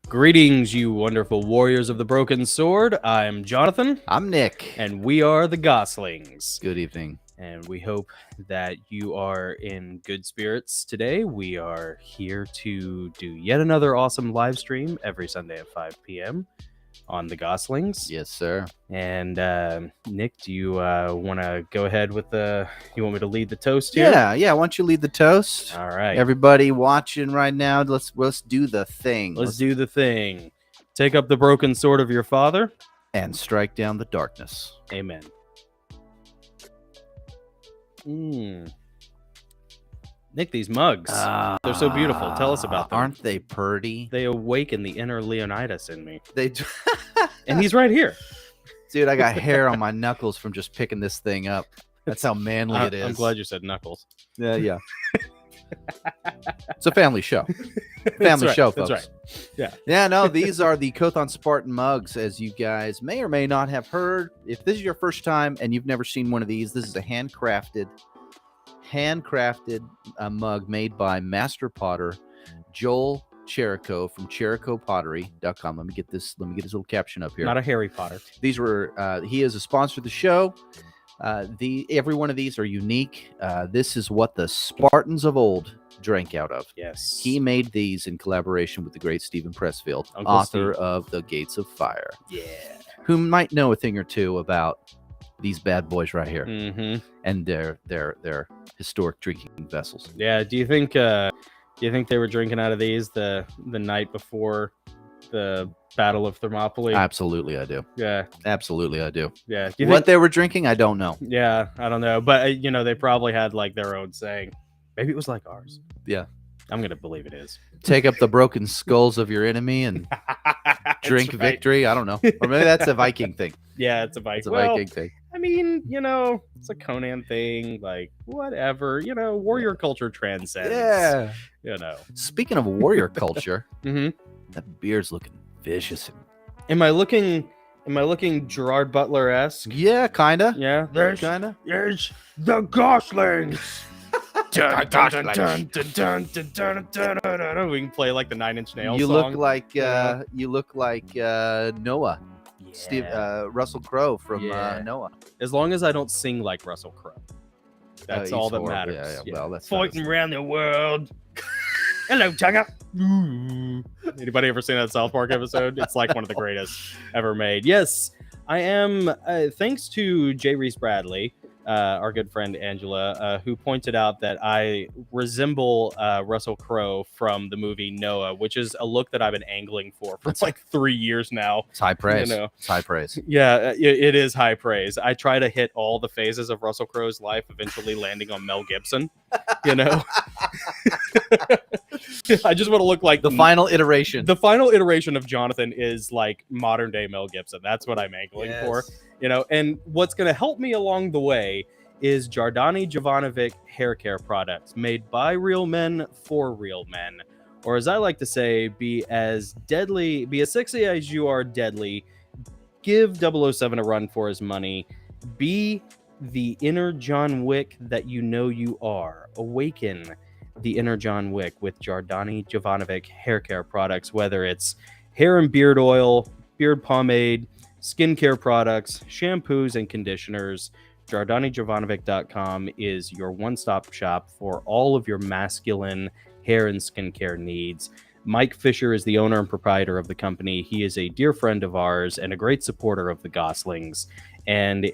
Greetings, you wonderful warriors of the broken sword. I'm Jonathan. I'm Nick. And we are the Gosslings. Good evening. And we hope that you are in good spirits today. We are here to do yet another awesome live stream every Sunday at 5 p.m. on the Goslings. Yes, sir. And Nick, do you want to go ahead with you want me to lead the toast here? Yeah. Why don't you lead the toast? All right. Everybody watching right now, let's do the thing. Let's do the thing. Take up the broken sword of your father and strike down the darkness. Amen. Nick, these mugs, they're so beautiful. Tell us about them. Aren't they pretty? They awaken the inner Leonidas in me. They do. And he's right here. Dude, I got hair on my knuckles from just picking this thing up. That's how manly it is. I'm glad you said knuckles. Yeah. It's a family show. Family show, folks. That's right. Yeah, no, these are the Kothon Spartan mugs, as you guys may or may not have heard. If this is your first time and you've never seen one of these, this is a handcrafted mug made by master potter Joel Cherico from ChericoPottery.com. Let me get this little caption up here. Not a Harry Potter. These were he is a sponsor of the show. Every one of these are unique. This is what the Spartans of old drank out of. Yes. He made these in collaboration with the great Stephen Pressfield, Uncle author Steve. of The Gates of Fire. Yeah. Who might know a thing or two about these bad boys right here and their historic drinking vessels. Yeah. Do you think they were drinking out of these the night before the Battle of Thermopylae? Absolutely, I do. Yeah. Absolutely, I do. Yeah. What they were drinking, I don't know. Yeah, I don't know, but they probably had like their own saying. Maybe it was like ours. Yeah. I'm gonna believe it is. Take up the broken skulls of your enemy and drink victory. I don't know. Or maybe that's a Viking thing. Yeah, it's a Viking. It's a Viking thing. I mean, it's a Conan thing. Like, whatever. Warrior culture transcends. Yeah. Speaking of warrior culture, that beard's looking vicious. Am I looking Gerard Butler-esque? Yeah, kinda. Yeah, Kinda. There's the Goslings. We can play like the Nine Inch Nails song. You look like Noah. Yeah. Steve Russell Crowe from Noah. As long as I don't sing like Russell Crowe, that's all that matters. Yeah. Well, that's fighting around the world. Hello, Tiger. Anybody ever seen that South Park episode? It's like one of the greatest ever made. Yes, I am. Thanks to J. Reese Bradley, our good friend Angela, who pointed out that I resemble Russell Crowe from the movie Noah, which is a look that I've been angling for like 3 years now. It's high praise. It's high praise. Yeah, it is high praise. I try to hit all the phases of Russell Crowe's life, eventually landing on Mel Gibson. I just want to look like the final iteration. The final iteration of Jonathan is like modern day Mel Gibson. That's what I'm angling for. And what's going to help me along the way is Jardani Jovanovic hair care products made by real men for real men. Or as I like to say, be as sexy as you are deadly. Give 007 a run for his money. Be the inner John Wick that you are. Awaken the inner John Wick with Jardani Jovanovic hair care products, whether it's hair and beard oil, beard pomade, skincare products, shampoos, and conditioners. JardaniJovanovic.com is your one-stop shop for all of your masculine hair and skincare needs. Mike Fisher is the owner and proprietor of the company. He is a dear friend of ours and a great supporter of the Goslings, and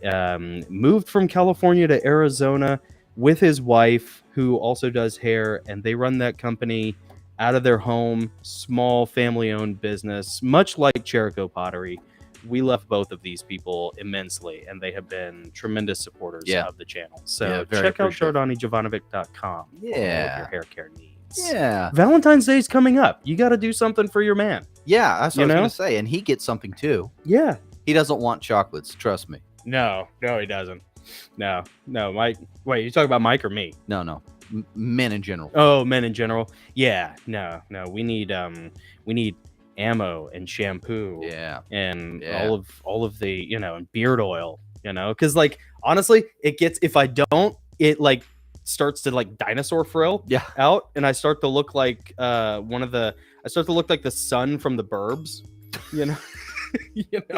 moved from California to Arizona with his wife, who also does hair, and they run that company out of their home, small family-owned business, much like Cherico Pottery. We love both of these people immensely, and they have been tremendous supporters of the channel. So check out JardaniJovanovic.com for all of your hair care needs. Yeah. Valentine's Day is coming up. You got to do something for your man. Yeah, that's what I was going to say. And he gets something too. Yeah. He doesn't want chocolates. Trust me. No, he doesn't. No, Mike. Wait, you talking about Mike or me? No. Men in general. Oh, men in general. Yeah. No. We need ammo and shampoo. Yeah. And all of the, and beard oil, because like honestly, it gets, if I don't, it like starts to like dinosaur frill Yeah. out, and I start to look like I start to look like the son from the Burbs, you know.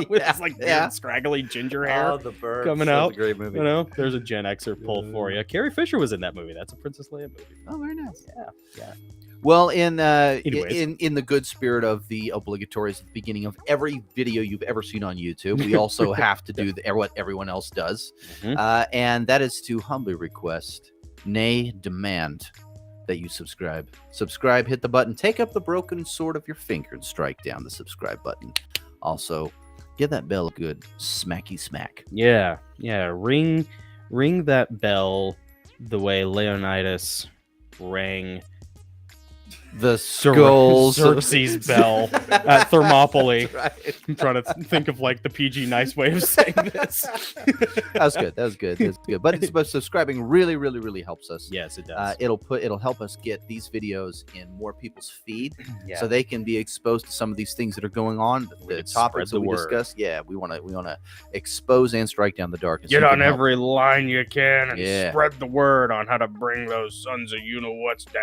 With his like weird, scraggly ginger hair The Burbs coming out. a great movie. There's a Gen Xer pull for you. Carrie Fisher was in that movie. That's a Princess Leia movie. Oh, very nice. Yeah. Well, in Anyways. in the good spirit of the obligatories at the beginning of every video you've ever seen on YouTube, we also have to do what everyone else does, and that is to humbly request, nay, demand that you subscribe. Subscribe, hit the button, take up the broken sword of your finger and strike down the subscribe button. Also, give that bell a good smacky smack. Yeah. Ring that bell the way Leonidas rang The skulls Xerxes' bell at Thermopylae. Right. I'm trying to think of like the PG nice way of saying this. That was good. But subscribing really, really, really helps us. Yes, it does. It'll help us get these videos in more people's feed, so they can be exposed to some of these things that are going on. The topics that we discuss. Yeah, we want to expose and strike down the darkness. Get on every line you can and spread the word on how to bring those sons of you know what's down.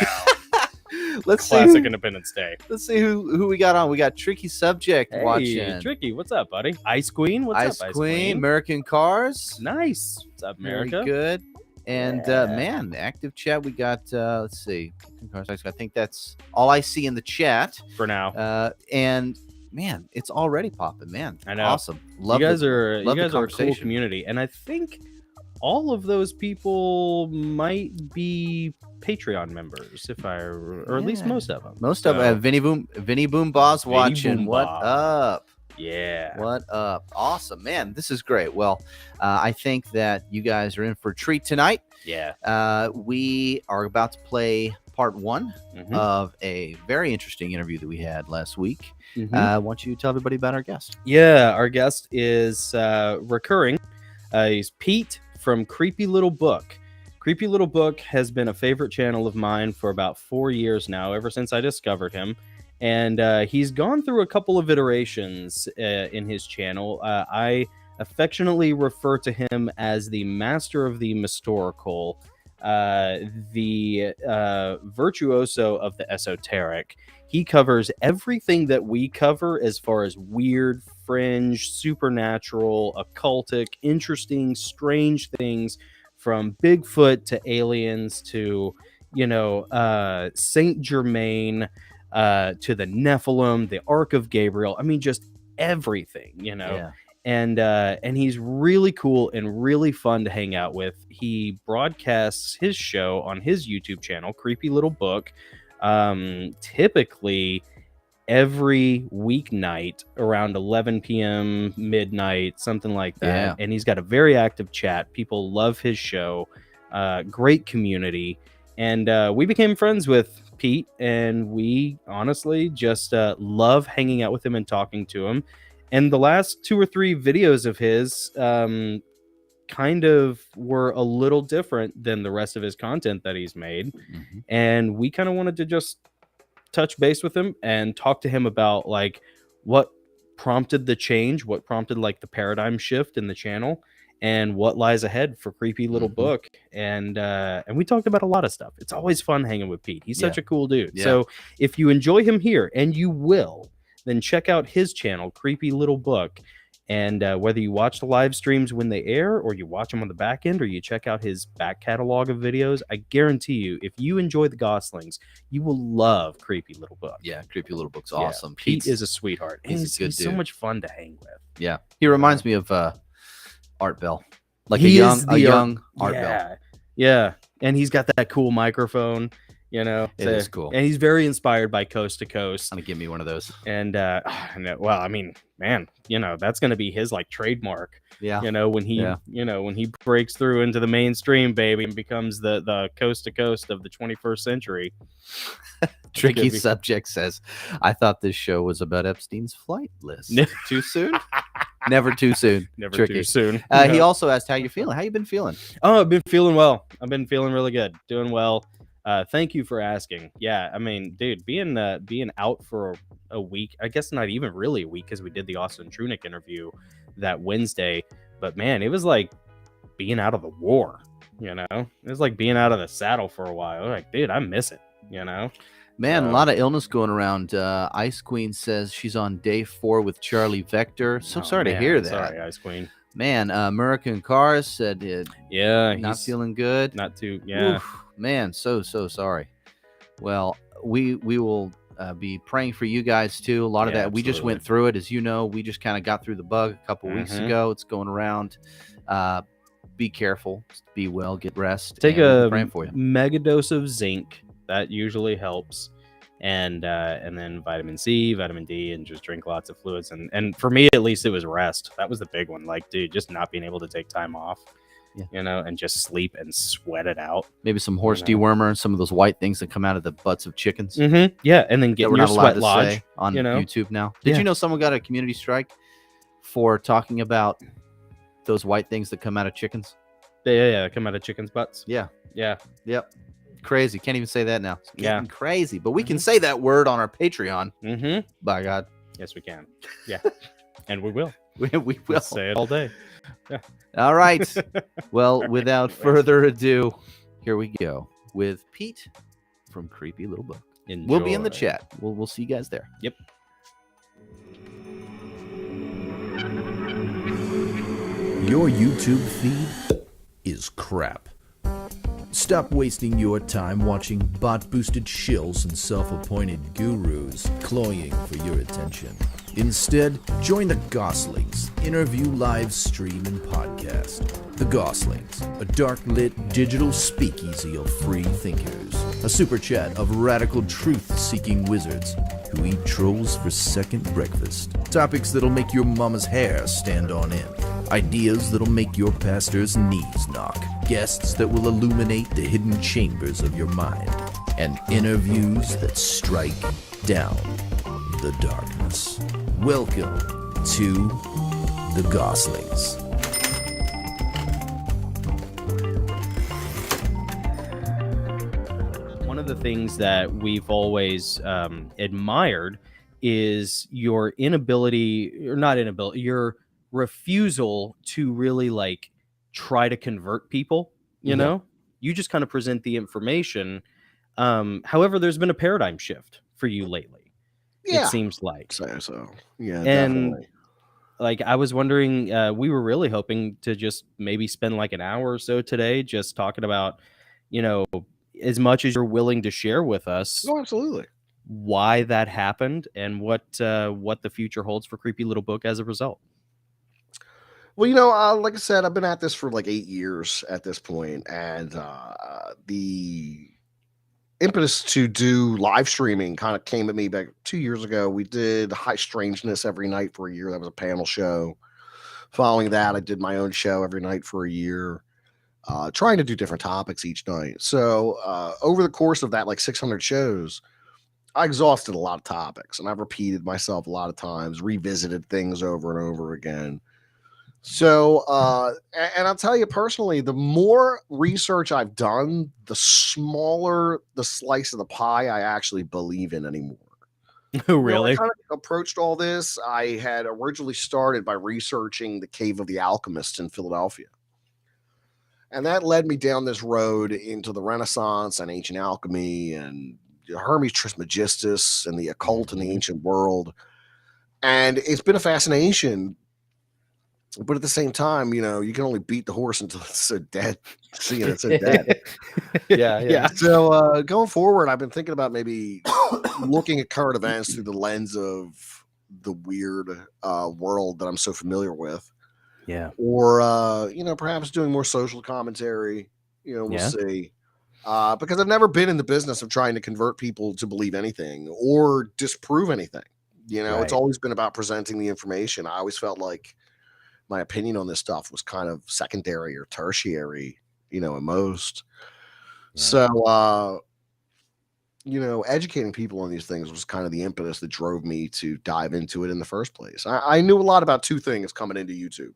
Classic Independence Day. Let's see who we got on. We got Tricky Subject watching. Tricky, what's up, buddy? Ice Queen, what's up, Ice Queen? American Cars. Nice. What's up, America? Very good. And man, active chat. We got let's see. I think that's all I see in the chat for now. And man, it's already popping, man. I know. Awesome. Love you guys are a cool community, and I think all of those people might be Patreon members, or at least most of them. Most of them. Vinny Boom Boss watching. Boom what Bob. up? Yeah. What up? Awesome, man. This is great. Well, I think that you guys are in for a treat tonight. Yeah. We are about to play part one of a very interesting interview that we had last week. Why don't you tell everybody about our guest? Yeah, our guest is recurring. He's Pete from Creepy Little Book. Creepy Little Book has been a favorite channel of mine for about 4 years now, ever since I discovered him. And he's gone through a couple of iterations in his channel. I affectionately refer to him as the master of the mystorical, the virtuoso of the esoteric. He covers everything that we cover as far as weird, fringe, supernatural, occultic, interesting, strange things, from Bigfoot to aliens to, Saint Germain, to the Nephilim, the Ark of Gabriel. I mean, just everything, Yeah. And he's really cool and really fun to hang out with. He broadcasts his show on his YouTube channel, Creepy Little Book, typically every weeknight around 11 p.m. midnight, something like that. Yeah. And he's got a very active chat. People love his show. Great community. And we became friends with Pete, and we honestly just love hanging out with him and talking to him. And the last 2 or 3 videos of his kind of were a little different than the rest of his content that he's made. And we kind of wanted to just touch base with him and talk to him about like what prompted the change, what prompted like the paradigm shift in the channel, and what lies ahead for Creepy Little Book. And we talked about a lot of stuff. It's always fun hanging with Pete. He's such a cool dude. Yeah. So if you enjoy him here, and you will, then check out his channel, Creepy Little Book. And whether you watch the live streams when they air, or you watch them on the back end, or you check out his back catalog of videos, I guarantee you, if you enjoy the Goslings, you will love Creepy Little Book. Yeah, Creepy Little Book's awesome. Yeah, Pete is a sweetheart. He's a good he's so dude. much fun to hang with. Yeah, he reminds me of Art Bell, like He a is the young Art Bell. Yeah, and he's got that cool microphone. It is cool. And he's very inspired by Coast to Coast. Gonna give me one of those. And well, I mean, man, that's gonna be his like trademark. Yeah. When he breaks through into the mainstream, baby, and becomes the Coast to Coast of the 21st century. Tricky Subject says, "I thought this show was about Epstein's flight list. Too soon? Never too soon. Never Tricky. too soon." He also asked how you feeling. How you been feeling? Oh, I've been feeling well. I've been feeling really good. Doing well. Thank you for asking. Yeah, I mean, dude, being out for a week, I guess not even really a week, because we did the Austin Trunick interview that Wednesday. But man, it was like being out of the war. You know, it's like being out of the saddle for a while. Like, dude, I miss it. You know, Man, a lot of illness going around. Ice Queen says she's on day 4 with Charlie Vector. So sorry to hear that. Sorry, Ice Queen. Man, American Cars said yeah, not feeling good. Not too, yeah. Oof, man, so sorry. Well, we will be praying for you guys too. A lot of that, we just went through it. As you know, we just kind of got through the bug a couple weeks ago. It's going around. Be careful, be well, get rest. Take a mega dose of zinc. That usually helps. And then vitamin C, vitamin D, and just drink lots of fluids. And for me, at least, it was rest. That was the big one. Like, dude, just not being able to take time off, you know, and just sleep and sweat it out. Maybe some horse dewormer and some of those white things that come out of the butts of chickens. Yeah, and then get your sweat lodge on YouTube now. Did you know someone got a community strike for talking about those white things that come out of chickens? Yeah, come out of chickens' butts. Yeah. Yep. Crazy. Can't even say that now. It's getting crazy. But we can say that word on our Patreon. By God. Yes, we can. Yeah. And we will. we will. Say it all day. Yeah. All right. Well, without further ado, here we go with Pete from Creepy Little Book. We'll be in the chat. We'll see you guys there. Yep. Your YouTube feed is crap. Stop wasting your time watching bot-boosted shills and self-appointed gurus cloying for your attention. Instead, join the Gosslings interview live stream and podcast. The Gosslings, a dark-lit digital speakeasy of free thinkers. A super chat of radical truth-seeking wizards who eat trolls for second breakfast. Topics that'll make your mama's hair stand on end. Ideas that'll make your pastor's knees knock. Guests that will illuminate the hidden chambers of your mind. And interviews that strike down the darkness. Welcome to the Gosslings. One of the things that we've always admired is your your refusal to really like try to convert people. You know, you just kind of present the information. However, there's been a paradigm shift for you lately. It seems like so. Yeah, and definitely. like I was wondering, we were really hoping to just maybe spend like an hour or so today just talking about, you know, as much as you're willing to share with us. Oh, absolutely. Why that happened and what the future holds for Creepy Little Book as a result. Well, you know, like I said, I've been at this for like 8 years at this point, and the impetus to do live streaming kind of came at me back 2 years ago. We did High Strangeness every night for a year. That was a panel show. Following that, I did my own show every night for a year, trying to do different topics each night. So over the course of that, like 600 shows, I exhausted a lot of topics, and I've repeated myself a lot of times, revisited things over and over again. So, and I'll tell you personally, the more research I've done, the smaller the slice of the pie I actually believe in anymore. Oh, really? I kind of approached all this. I had originally started by researching the Cave of the Alchemists in Philadelphia. And that led me down this road into the Renaissance and ancient alchemy and Hermes Trismegistus and the occult in the ancient world. And it's been a fascination. But at the same time, you know, you can only beat the horse until it's so dead. Seeing it's so dead. Yeah. So going forward, I've been thinking about maybe looking at current events through the lens of the weird world that I'm so familiar with. Yeah. Or, you know, perhaps doing more social commentary. You know, we'll see. Because I've never been in the business of trying to convert people to believe anything or disprove anything. You know, It's always been about presenting the information. I always felt like my opinion on this stuff was kind of secondary or tertiary, you know, at most. Yeah. So, you know, educating people on these things was kind of the impetus that drove me to dive into it in the first place. I knew a lot about two things coming into YouTube: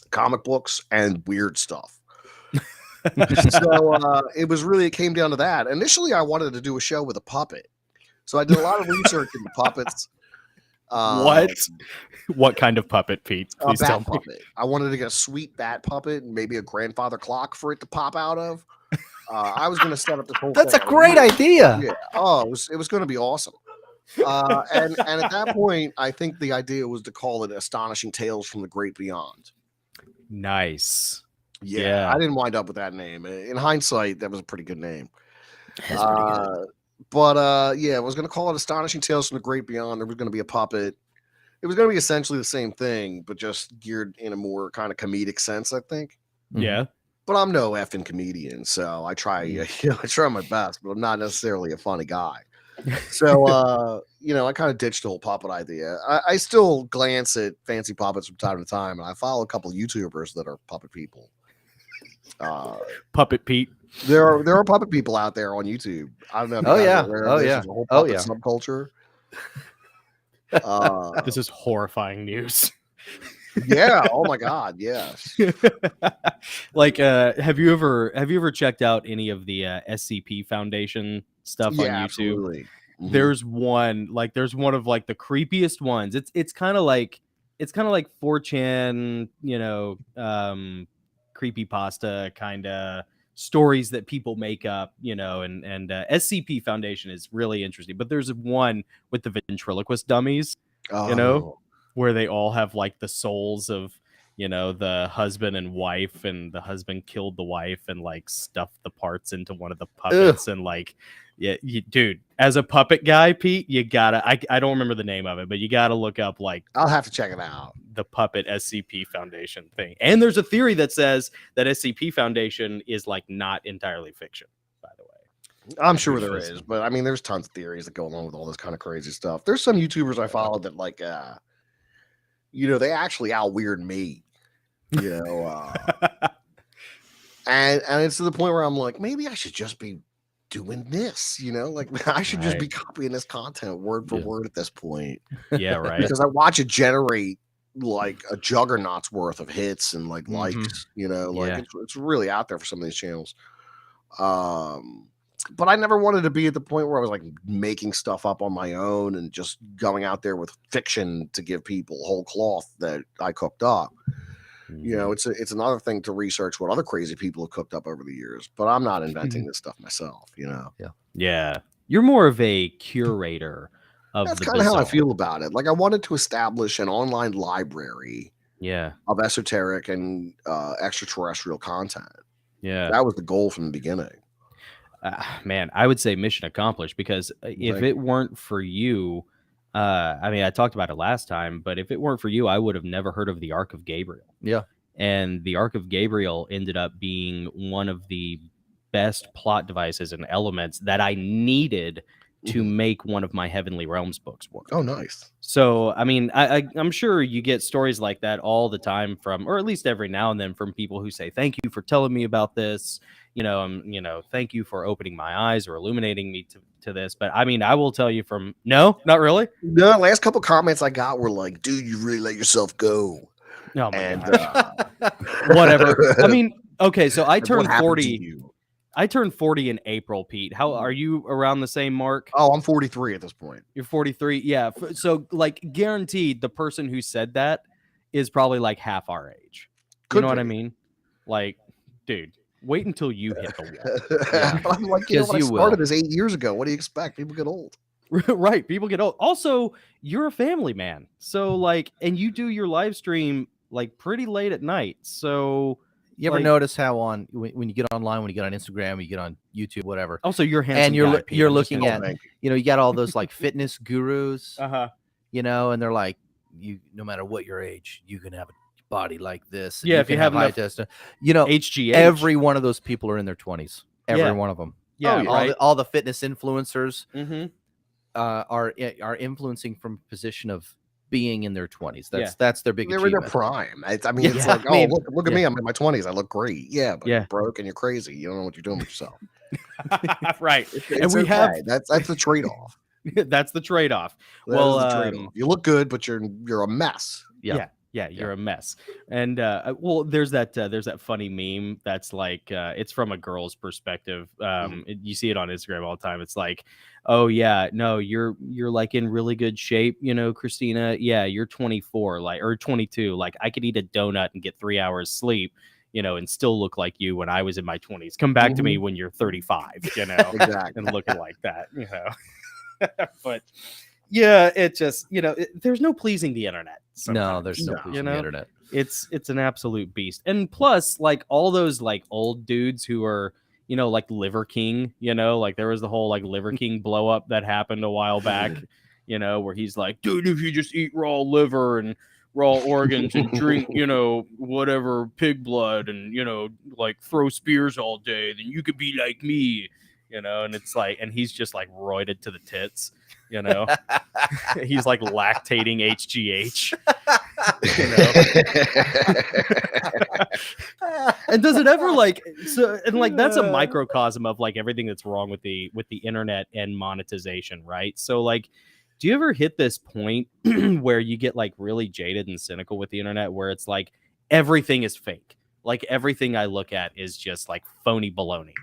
comic books and weird stuff. So it came down to that. Initially, I wanted to do a show with a puppet. So I did a lot of research into puppets. What kind of puppet, Pete? A Please tell bat me. puppet. I wanted to get a sweet bat puppet and maybe a grandfather clock for it to pop out of. I was going to set up this whole That's a thing. great idea. Yeah. Oh, it was going to be awesome. And at that point, I think the idea was to call it Astonishing Tales from the Great Beyond. Nice. Yeah, I didn't wind up with that name. In hindsight, that was a pretty good name. That's pretty good. But yeah, I was going to call it Astonishing Tales from the Great Beyond. There was going to be a puppet. It was going to be essentially the same thing, but just geared in a more kind of comedic sense, I think. Yeah. But I'm no effing comedian, so I try, I try my best, but I'm not necessarily a funny guy. So, I kind of ditched the whole puppet idea. I still glance at fancy puppets from time to time, and I follow a couple of YouTubers that are puppet people. Puppet Pete. There are puppet people out there on YouTube. I don't know. If you guys are aware of this. There's a whole puppet subculture. This is horrifying news. Yeah. Oh my God. Yes. Like, have you ever checked out any of the SCP Foundation stuff on YouTube? Absolutely. Mm-hmm. There's one of like the creepiest ones. It's kind of like 4chan, creepypasta kind of stories that people make up, and SCP Foundation is really interesting. But there's one with the ventriloquist dummies, where they all have like the souls of, the husband and wife, and the husband killed the wife and like stuffed the parts into one of the puppets. And like, dude, as a puppet guy, Pete, you gotta, I don't remember the name of it, but you gotta look up like, I'll have to check it out, the puppet SCP Foundation thing. And there's a theory that says that SCP Foundation is like not entirely fiction, by the way. I'm sure there is, but I mean, there's tons of theories that go along with all this kind of crazy stuff. There's some YouTubers I follow that like, they actually out weird me, and it's to the point where I'm like, maybe I should just be doing this, like I should just be copying this content word for word at this point. Yeah, right. Because I watch it generate like a juggernaut's worth of hits and like likes, it's really out there for some of these channels. But I never wanted to be at the point where I was like making stuff up on my own and just going out there with fiction to give people whole cloth that I cooked up. It's another thing to research what other crazy people have cooked up over the years, but I'm not inventing this stuff myself, Yeah. You're more of a curator of That's the kind of how I bizarre. feel about it. Like I wanted to establish an online library of esoteric and extraterrestrial content. Yeah. That was the goal from the beginning. Man, I would say mission accomplished, because if it weren't for you, I talked about it last time, but if it weren't for you, I would have never heard of the Ark of Gabriel. Yeah. And the Ark of Gabriel ended up being one of the best plot devices and elements that I needed to make one of my Heavenly Realms books work. Oh, nice. So, I'm sure you get stories like that all the time from, or at least every now and then, from people who say, thank you for telling me about this. Thank you for opening my eyes or illuminating me to this. But I will tell you no, not really. No, last couple comments I got were like, dude, you really let yourself go. Oh my God. Whatever. Okay, so I turned 40. I turned 40 in April, Pete. How are you around the same mark? Oh, I'm 43 at this point. You're 43. Yeah. So like guaranteed the person who said that is probably like half our age. You know what I mean? Like, dude, wait until you hit the wall. Yeah. I'm like, I started this 8 years ago. What do you expect? People get old. Right. People get old. Also, you're a family man. So like, and you do your live stream like pretty late at night. So you ever notice how when you get online, when you get on Instagram, when you get on YouTube, whatever. Also, you're handsome, and you're looking at, you got all those like fitness gurus, and they're like, no matter what your age, you can have a body like this. Yeah, if you have high testosterone, HGH. Every one of those people are in their 20s. Every one of them. Yeah, all the fitness influencers are influencing from a position of being in their 20s. That's their big achievement. They're in their prime. It's like, look at me. I'm in my 20s. I look great. Yeah, but you're broke and you're crazy. You don't know what you're doing with yourself. Right. And we have that's the trade-off. That's the trade-off. The trade-off. You look good, but you're a mess. Yeah. Yeah, you're a mess. And well, there's that funny meme that's like it's from a girl's perspective. You see it on Instagram all the time. It's like, oh yeah, no, you're like in really good shape, Christina. Yeah, you're 24, like, or 22. Like, I could eat a donut and get 3 hours sleep, and still look like you when I was in my 20s. Come back to me when you're 35, Exactly. and looking like that, But yeah, it just, there's no pleasing the internet. No, there's no No. pleasing the internet. It's an absolute beast. And plus, like, all those like old dudes who are, like Liver King, like there was the whole like Liver King blow up that happened a while back, where he's like, dude, if you just eat raw liver and raw organs and drink, whatever pig blood and, like throw spears all day, then you could be like me, and it's like, and he's just like roided to the tits, he's like lactating HGH, and does it ever like, so, and like, that's a microcosm of like everything that's wrong with the internet and monetization, right? So like, do you ever hit this point where you get like really jaded and cynical with the internet, where it's like everything is fake? Like everything I look at is just like phony baloney.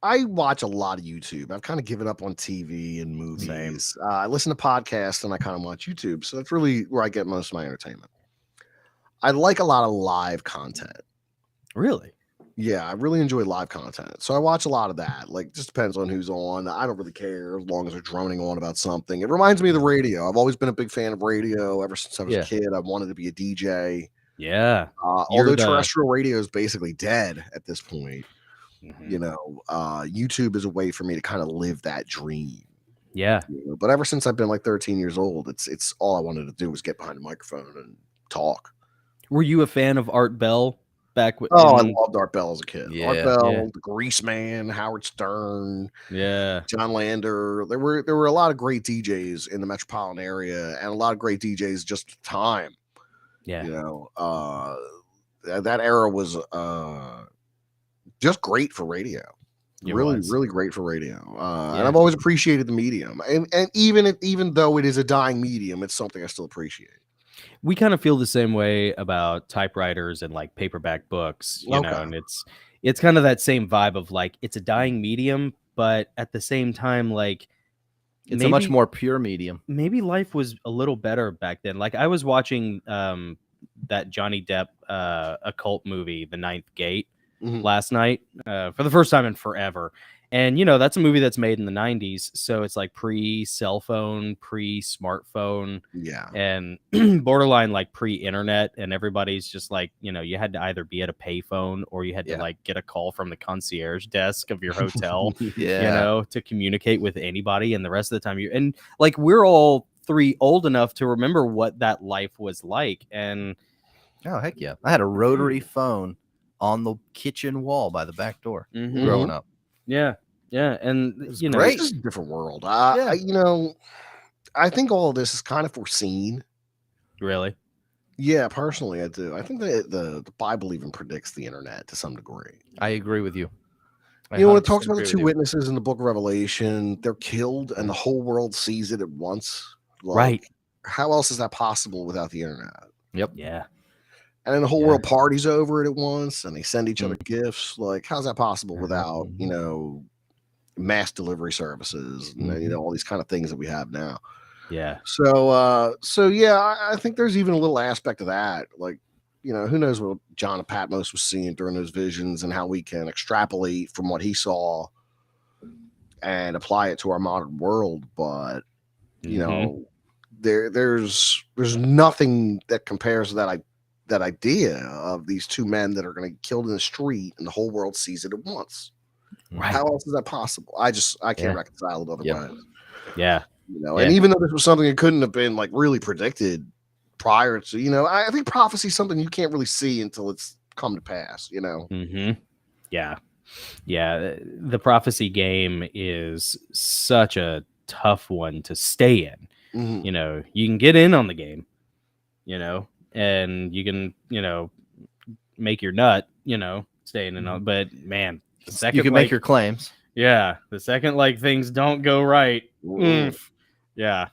I watch a lot of YouTube. I've kind of given up on TV and movies. I listen to podcasts and I kind of watch YouTube. So that's really where I get most of my entertainment. I like a lot of live content. Really? Yeah, I really enjoy live content. So I watch a lot of that. Like, just depends on who's on. I don't really care as long as they're droning on about something. It reminds me of the radio. I've always been a big fan of radio. Ever since I was a kid, I wanted to be a DJ. Yeah. Although terrestrial radio is basically dead at this point, YouTube is a way for me to kind of live that dream. Yeah. But ever since I've been like 13 years old, it's all I wanted to do was get behind a microphone and talk. Were you a fan of Art Bell back when? Oh, I loved Art Bell as a kid. Yeah, Art Bell, the Grease Man, Howard Stern, John Lander. There were a lot of great DJs in the metropolitan area, and a lot of great DJs just at the time. Yeah, that era was just great for radio. Really great for radio. And I've always appreciated the medium. And even though it is a dying medium, it's something I still appreciate. We kind of feel the same way about typewriters and like paperback books, know, and it's kind of that same vibe of like, it's a dying medium, but at the same time, like, it's a much more pure medium. Maybe life was a little better back then. Like, I was watching that Johnny Depp occult movie, The Ninth Gate, last night for the first time in forever. And, that's a movie that's made in the 90s. So it's like pre-cell phone, pre-smartphone. Yeah. And borderline like pre-internet. And everybody's just like, you had to either be at a payphone or you had to like get a call from the concierge desk of your hotel, to communicate with anybody. And the rest of the time and like, we're all three old enough to remember what that life was like. And oh, heck yeah. I had a rotary phone on the kitchen wall by the back door growing up. Yeah, and great. It's a different world. I think all of this is kind of foreseen. Really? Yeah, personally, I do. I think that the Bible even predicts the internet to some degree. I agree with you. When it talks about the two witnesses in the Book of Revelation, they're killed, and the whole world sees it at once. Like, right? How else is that possible without the internet? Yep. Yeah. And then the whole world parties over it at once, and they send each other gifts. Like, how's that possible without, mass delivery services and, all these kind of things that we have now? Yeah. So I think there's even a little aspect of that. Like, who knows what John of Patmos was seeing during those visions and how we can extrapolate from what he saw and apply it to our modern world. But, there's nothing that compares to that idea of these two men that are going to get killed in the street and the whole world sees it at once. Right. How else is that possible? I can't reconcile it otherwise. Yeah. And even though this was something that couldn't have been like really predicted prior to, I think prophecy is something you can't really see until it's come to pass, Yeah. The prophecy game is such a tough one to stay in. You can get in on the game, and you can, make your nut, staying in on, but man, the second you can make your claims. Yeah. The second like things don't go right. Yeah.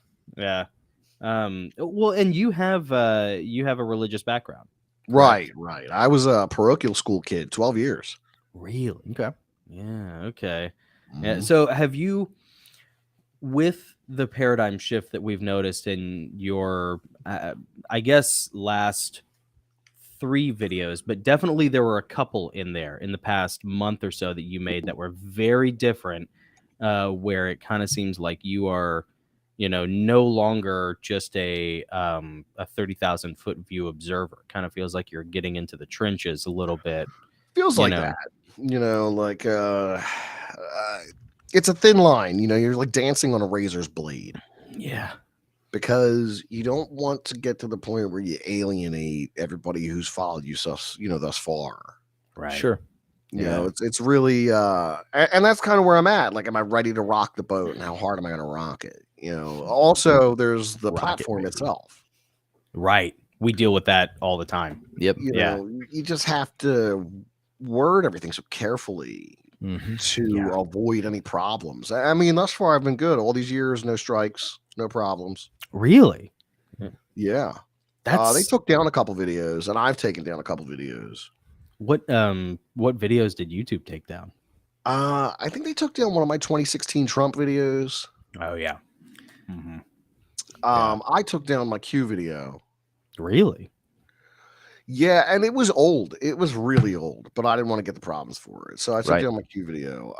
Well, and you have a religious background. Right. I was a parochial school kid, 12 years. Really? Okay. Yeah. Okay. Yeah. Mhm. So have you, with the paradigm shift that we've noticed in your, I guess, last 3 videos, but definitely there were a couple in there in the past month or so that you made that were very different, where it kind of seems like you are, no longer just a 30,000 foot view observer. Kind of feels like you're getting into the trenches a little bit. Feels You like know. that. Like it's a thin line, you're like dancing on a razor's blade. Yeah. Because you don't want to get to the point where you alienate everybody who's followed you thus far. Right. Sure. It's really and that's kind of where I'm at. Like, am I ready to rock the boat, and how hard am I going to rock it? Also there's the Rock it, platform baby. itself. Right. We deal with that all the time. Yep. You just have to word everything so carefully Mm-hmm. to avoid any problems. I mean, thus far I've been good. All these years, no strikes, no problems. Really? Yeah. That's They took down a couple videos, and I've taken down a couple videos. what videos did YouTube take down? I think they took down one of my 2016 Trump videos. Oh yeah. Mm-hmm. I took down my Q video. Really? Yeah, and it was old. It was really old, but I didn't want to get the problems for it. So I took Right. down my Q video.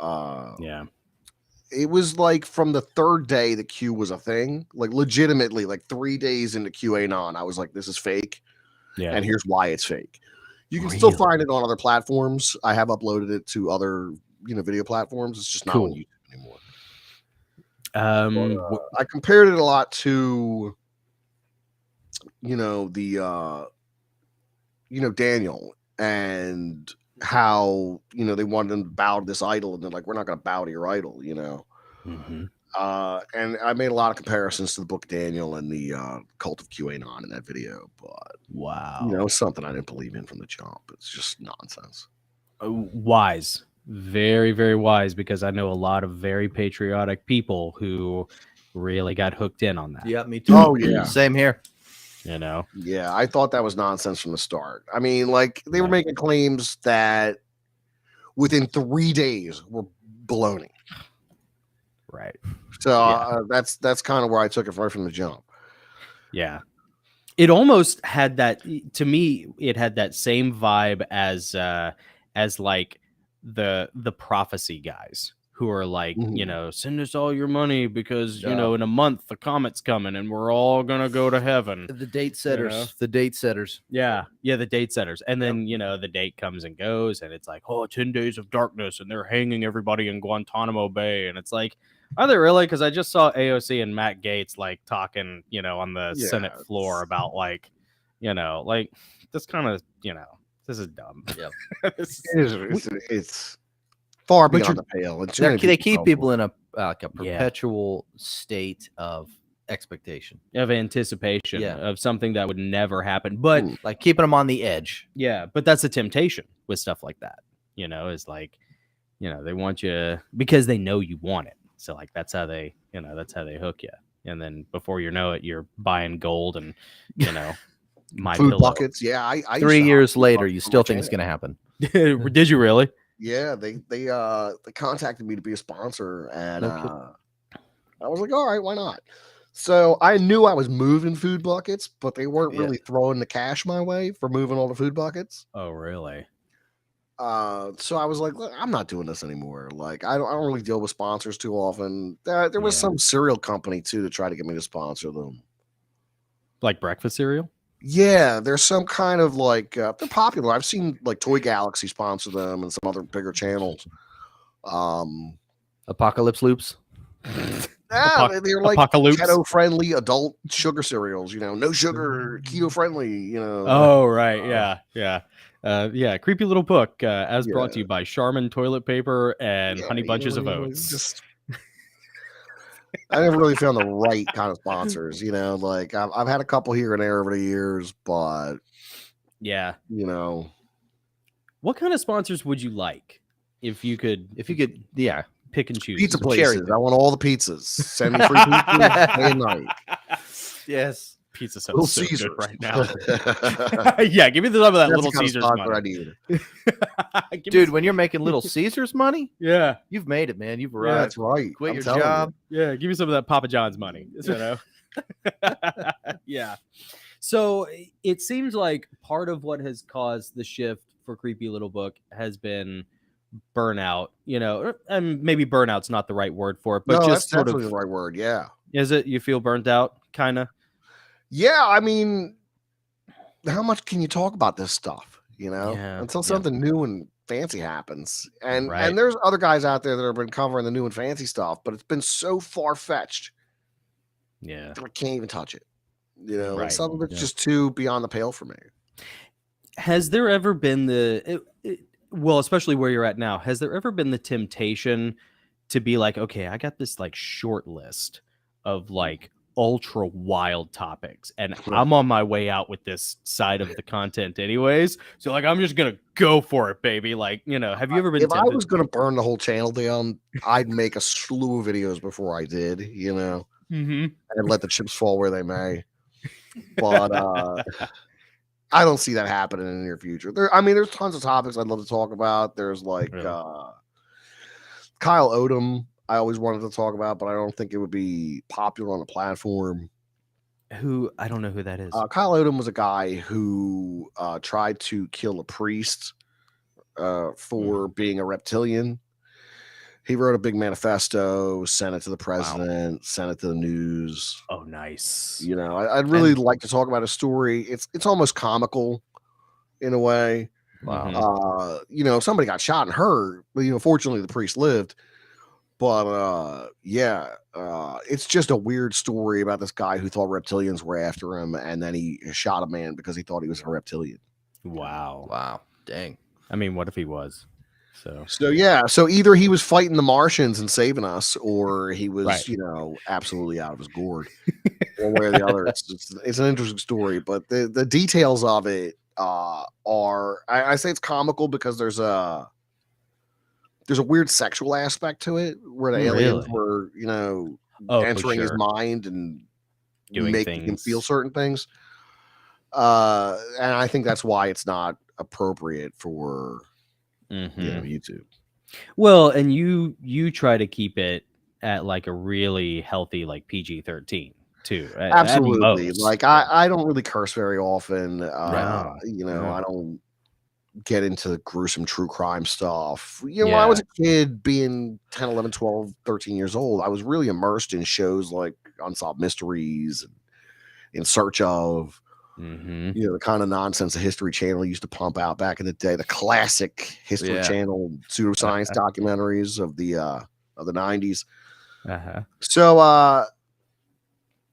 Yeah. It was like from the 3rd day that Q was a thing, like legitimately, like 3 days into QAnon, I was like, this is fake. Yeah. And here's why it's fake. You can still Really? find it on other platforms. I have uploaded it to other, video platforms. It's just not on Cool. YouTube anymore. But, I compared it a lot to, Daniel, and how, they wanted him to bow to this idol, and they're like, we're not going to bow to your idol, mhm. And I made a lot of comparisons to the book of Daniel and the cult of QAnon in that video, but Wow. it's something I didn't believe in from the jump. It's just nonsense. Wise. Very, very wise, because I know a lot of very patriotic people who really got hooked in on that. Yeah, me too. Oh, yeah. Same here. Yeah, I thought that was nonsense from the start. I mean, like, they were Yeah. making claims that within 3 days were baloney. Right. So that's kind of where I took it right from the jump. Yeah. It almost had that, to me, it had that same vibe as like the prophecy guys who are like, send us all your money because, in a month the comet's coming and we're all going to go to heaven. The date setters. The date setters. Yeah. Yeah. The date setters. And then, the date comes and goes and it's like, 10 days of darkness and they're hanging everybody in Guantanamo Bay. And it's like, are they really? Because I just saw AOC and Matt Gaetz like talking, on the Senate floor about like, like this kind of, this is dumb. Yep. It's far beyond the pale. They keep people in a perpetual state of expectation, of anticipation of something that would never happen, but like keeping them on the edge. Yeah, but that's a temptation with stuff like that. Is like, they want you because they know you want it. So like that's how they hook you. And then before you know it, you're buying gold and my food pillow. buckets. Yeah, I 3 years later, you still think it's going to happen. Did you really? Yeah, they contacted me to be a sponsor, and I was like, all right, why not? So I knew I was moving food buckets, but they weren't really throwing the cash my way for moving all the food buckets. Oh, really? So I was like, look, I'm not doing this anymore. Like, I don't really deal with sponsors too often. There was some cereal company too to try to get me to sponsor them, like breakfast cereal. Yeah, there's some kind of like they're popular. I've seen like Toy Galaxy sponsor them and some other bigger channels. Apocalypse Loops. Yeah, they're like Apocalypse. keto-friendly adult sugar cereals. No sugar, keto-friendly. Oh, right, yeah. Creepy little book, as brought to you by Charmin toilet paper and Honey Bunches of Oats. I never really found the right kind of sponsors. Like I've had a couple here and there over the years, but yeah, what kind of sponsors would you like if you could, pick and choose? Pizza places. I want all the pizzas. Send me free pizzas day and night. Yes. Pizza sounds Little so good Caesars right now. Yeah, give me some of that That's Little the kind of Caesars stock money. that I need. Give me Dude, some- when you're making Little Caesars money, yeah, you've made it, man. You've Yeah, arrived. That's right. Quit I'm your telling job. yeah, give me some of that Papa John's money. You know. Yeah. So it seems like part of what has caused the shift for Creepy Little Book has been burnout, you know, and maybe burnout's not the right word for it, but No, just that's sort definitely of, the right word. Yeah. is it, you feel burnt out kind of? Yeah. I mean, how much can you talk about this stuff? You know, Yeah, until yeah. something new and fancy happens. And Right. there's other guys out there that have been covering the new and fancy stuff, but it's been so far fetched Yeah. that I can't even touch it. You know, Right. some of it's Yeah. just too beyond the pale for me. Has there ever been well, especially where you're at now, has there ever been the temptation to be like, okay, I got this like short list of like ultra wild topics and I'm on my way out with this side of the content anyways, so like I'm just gonna go for it, baby? Like, you know, have you ever been If I tempted? was going to burn the whole channel down, I'd make a slew of videos before I did, you know, Mm-hmm. and let the chips fall where they may. But I don't see that happening in the near future. There's tons of topics I'd love to talk about. There's like Really? Kyle Odom, I always wanted to talk about, but I don't think it would be popular on the platform. Who, I don't know who that is. Kyle Odom was a guy who tried to kill a priest for being a reptilian. He wrote a big manifesto, sent it to the president, sent it to the news. Oh, nice. You know, I'd really like to talk about his story. It's almost comical in a way. Wow. You know, somebody got shot and hurt, but you know, fortunately the priest lived. But it's just a weird story about this guy who thought reptilians were after him, and then he shot a man because he thought he was a reptilian. Wow. Wow. Dang. I mean, what if he was? So either he was fighting the Martians and saving us, or he was, Right. you know, absolutely out of his gourd. One way or the other. It's an interesting story, but the details of it are I say it's comical because there's a weird sexual aspect to it where the aliens Really? were, you know, entering his sure. mind and Doing making him feel things. certain things. And I think that's why it's not appropriate for YouTube. Well, and you try to keep it at like a really healthy like PG-13 too. Absolutely. Like I don't really curse very often. No. You know, Yeah. I don't get into gruesome true crime stuff. You know, when I was a kid, being 10, 11, 12, 13 years old, I was really immersed in shows like Unsolved Mysteries and In Search Of. You know, the kind of nonsense the History Channel used to pump out back in the day, the classic History Channel pseudoscience documentaries of the 90s. So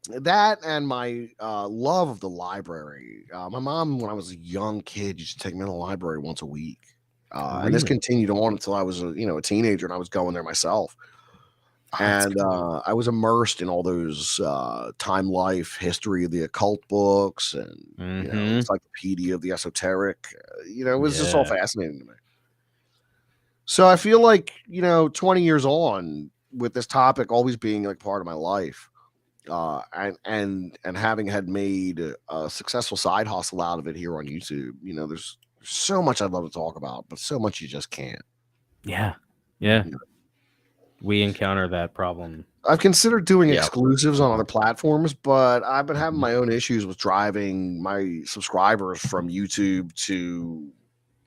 that and my love of the library. My mom, when I was a young kid, used to take me to the library once a week. And this continued on until I was a teenager and I was going there myself. And I was immersed in all those Time Life, History of the Occult books, and you know, Encyclopedia of the Esoteric. You know, it was just all fascinating to me. So I feel like, you know, 20 years on, with this topic always being like part of my life, and having had made a successful side hustle out of it here on YouTube, you know, there's so much I'd love to talk about, but so much you just can't. Yeah. You know? We encounter that problem. I've considered doing exclusives on other platforms, but I've been having my own issues with driving my subscribers from YouTube to,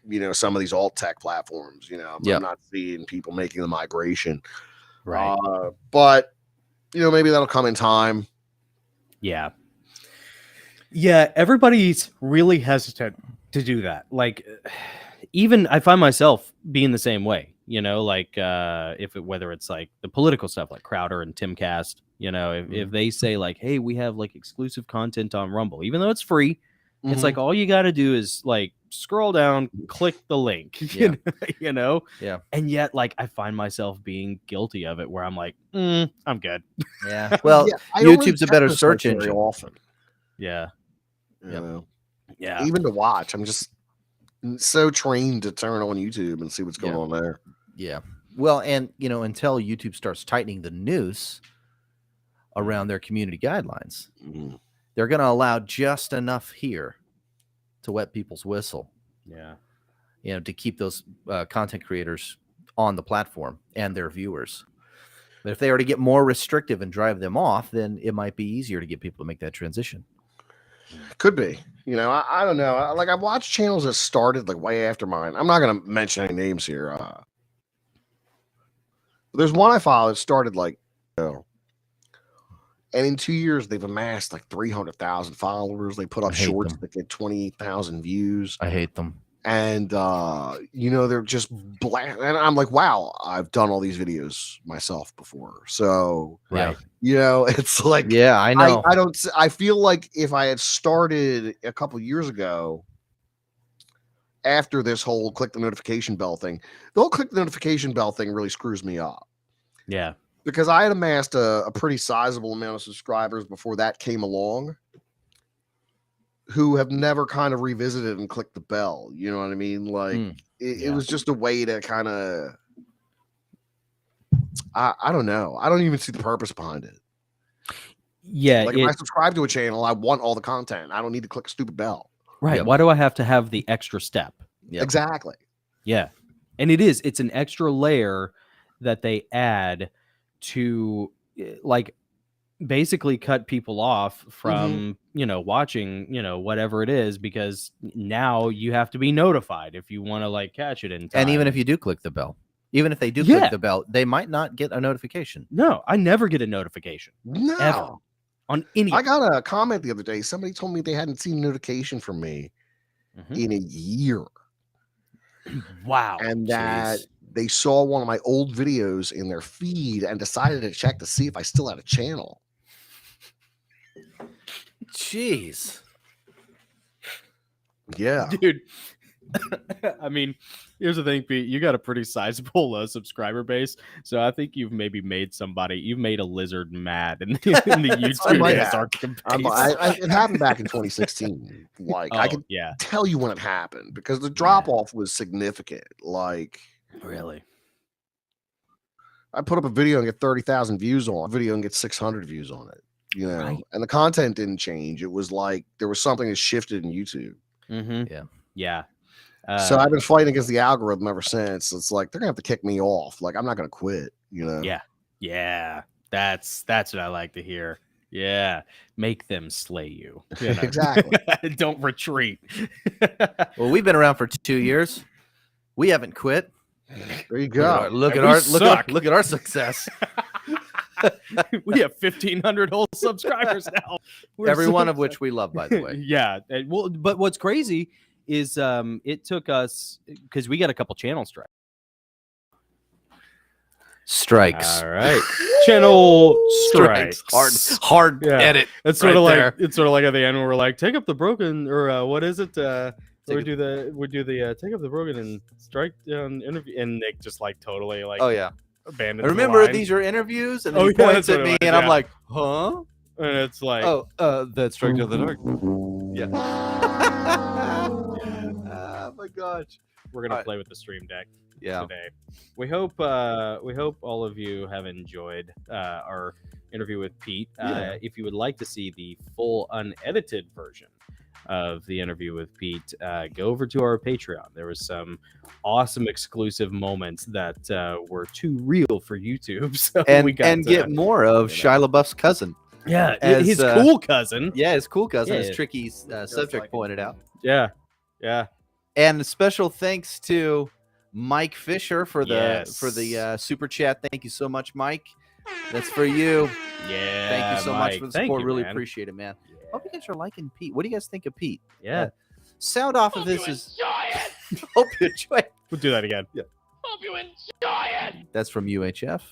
you know, some of these alt tech platforms. You know, I'm not seeing people making the migration. Right. But, you know, maybe that'll come in time. Yeah. Yeah. Everybody's really hesitant to do that. Like, even I find myself being the same way. You know, like whether it's like the political stuff like Crowder and Timcast, you know, if they say like, hey, we have like exclusive content on Rumble, even though it's free, it's like all you got to do is like scroll down, click the link, you know? Yeah. And yet, like, I find myself being guilty of it where I'm like, I'm good. Yeah. Well, YouTube's a better search engine. Often. Yeah. You know? Yeah. Even to watch, I'm just so trained to turn on YouTube and see what's going on there. Yeah. Well, and you know, until YouTube starts tightening the noose around their community guidelines, they're going to allow just enough here to wet people's whistle. Yeah. To keep those content creators on the platform and their viewers. But if they already get more restrictive and drive them off, then it might be easier to get people to make that transition. Could be. I don't know. I've watched channels that started like way after mine. I'm not going to mention any names here. There's one I follow that started like, and in 2 years they've amassed like 300,000 followers. They put up shorts that get 20,000 views. I hate them. And they're just bland. And I'm like, wow, I've done all these videos myself before. So Right. It's like, yeah, I know. I feel like if I had started a couple years ago, after this whole click the notification bell thing, the whole click the notification bell thing really screws me up. Yeah. Because I had amassed a pretty sizable amount of subscribers before that came along, who have never kind of revisited and clicked the bell. You know what I mean? Like it was just a way to kind of, I don't know. I don't even see the purpose behind it. Yeah. Like if I subscribe to a channel, I want all the content. I don't need to click a stupid bell. Right. Yep. Why do I have to have the extra step? Yep. Exactly. Yeah. And it's an extra layer that they add to like basically cut people off from, watching, whatever it is, because now you have to be notified if you want to like catch it in time. And even if you do click the bell, even if they do click the bell, they might not get a notification. No, I never get a notification. No. Ever. On any. I got a comment the other day. Somebody told me they hadn't seen a notification from me in a year. Wow. And that they saw one of my old videos in their feed and decided to check to see if I still had a channel. Jeez. Yeah. Dude. I mean, here's the thing, Pete. You got a pretty sizable subscriber base, so I think you've maybe made a lizard mad in the YouTube Antarctica base. It happened back in 2016. Like I can tell you when it happened because the drop off was significant. Like really, I put up a video and get 30,000 views on a video and get 600 views on it. And the content didn't change. It was like there was something that shifted in YouTube. Yeah. So I've been fighting against the algorithm ever since. It's like they're gonna have to kick me off. Like I'm not gonna quit. Yeah. That's what I like to hear. Yeah, make them slay you. Exactly. Don't retreat. Well, we've been around for 2 years. We haven't quit. There you go. Look at our success. We have 1,500 whole subscribers now. Every one of which we love, by the way. Yeah. Well, but what's crazy is it took us, because we got a couple channel strikes. All right. Channel strikes. Hard edit. It's sort of like it's sort of like at the end when we're like, take up the broken, or what is it? We do the take up the broken and strike down interview, and Nick just like totally like abandoned. Remember, these are intervieos, and then he points at me, and I'm like, huh? And it's like, that's strike to the dark. Yeah. Oh my gosh. We're gonna play with the stream deck today. We hope all of you have enjoyed our interview with Pete. If you would like to see the full unedited version of the interview with Pete, go over to our Patreon. There was some awesome exclusive moments that were too real for YouTube. So get more of Shia LaBeouf's cousin. Yeah, his cool cousin. Yeah, his cool cousin, as Tricky's subject pointed out. Yeah. And a special thanks to Mike Fisher for the super chat. Thank you so much, Mike. That's for you. Yeah. Thank you so much for the support. You, really man. Appreciate it, man. Hope you guys are liking Pete. What do you guys think of Pete? Yeah. Sound off of this is. Hope you enjoy it. We'll do that again. Yeah. Hope you enjoy it. That's from UHF.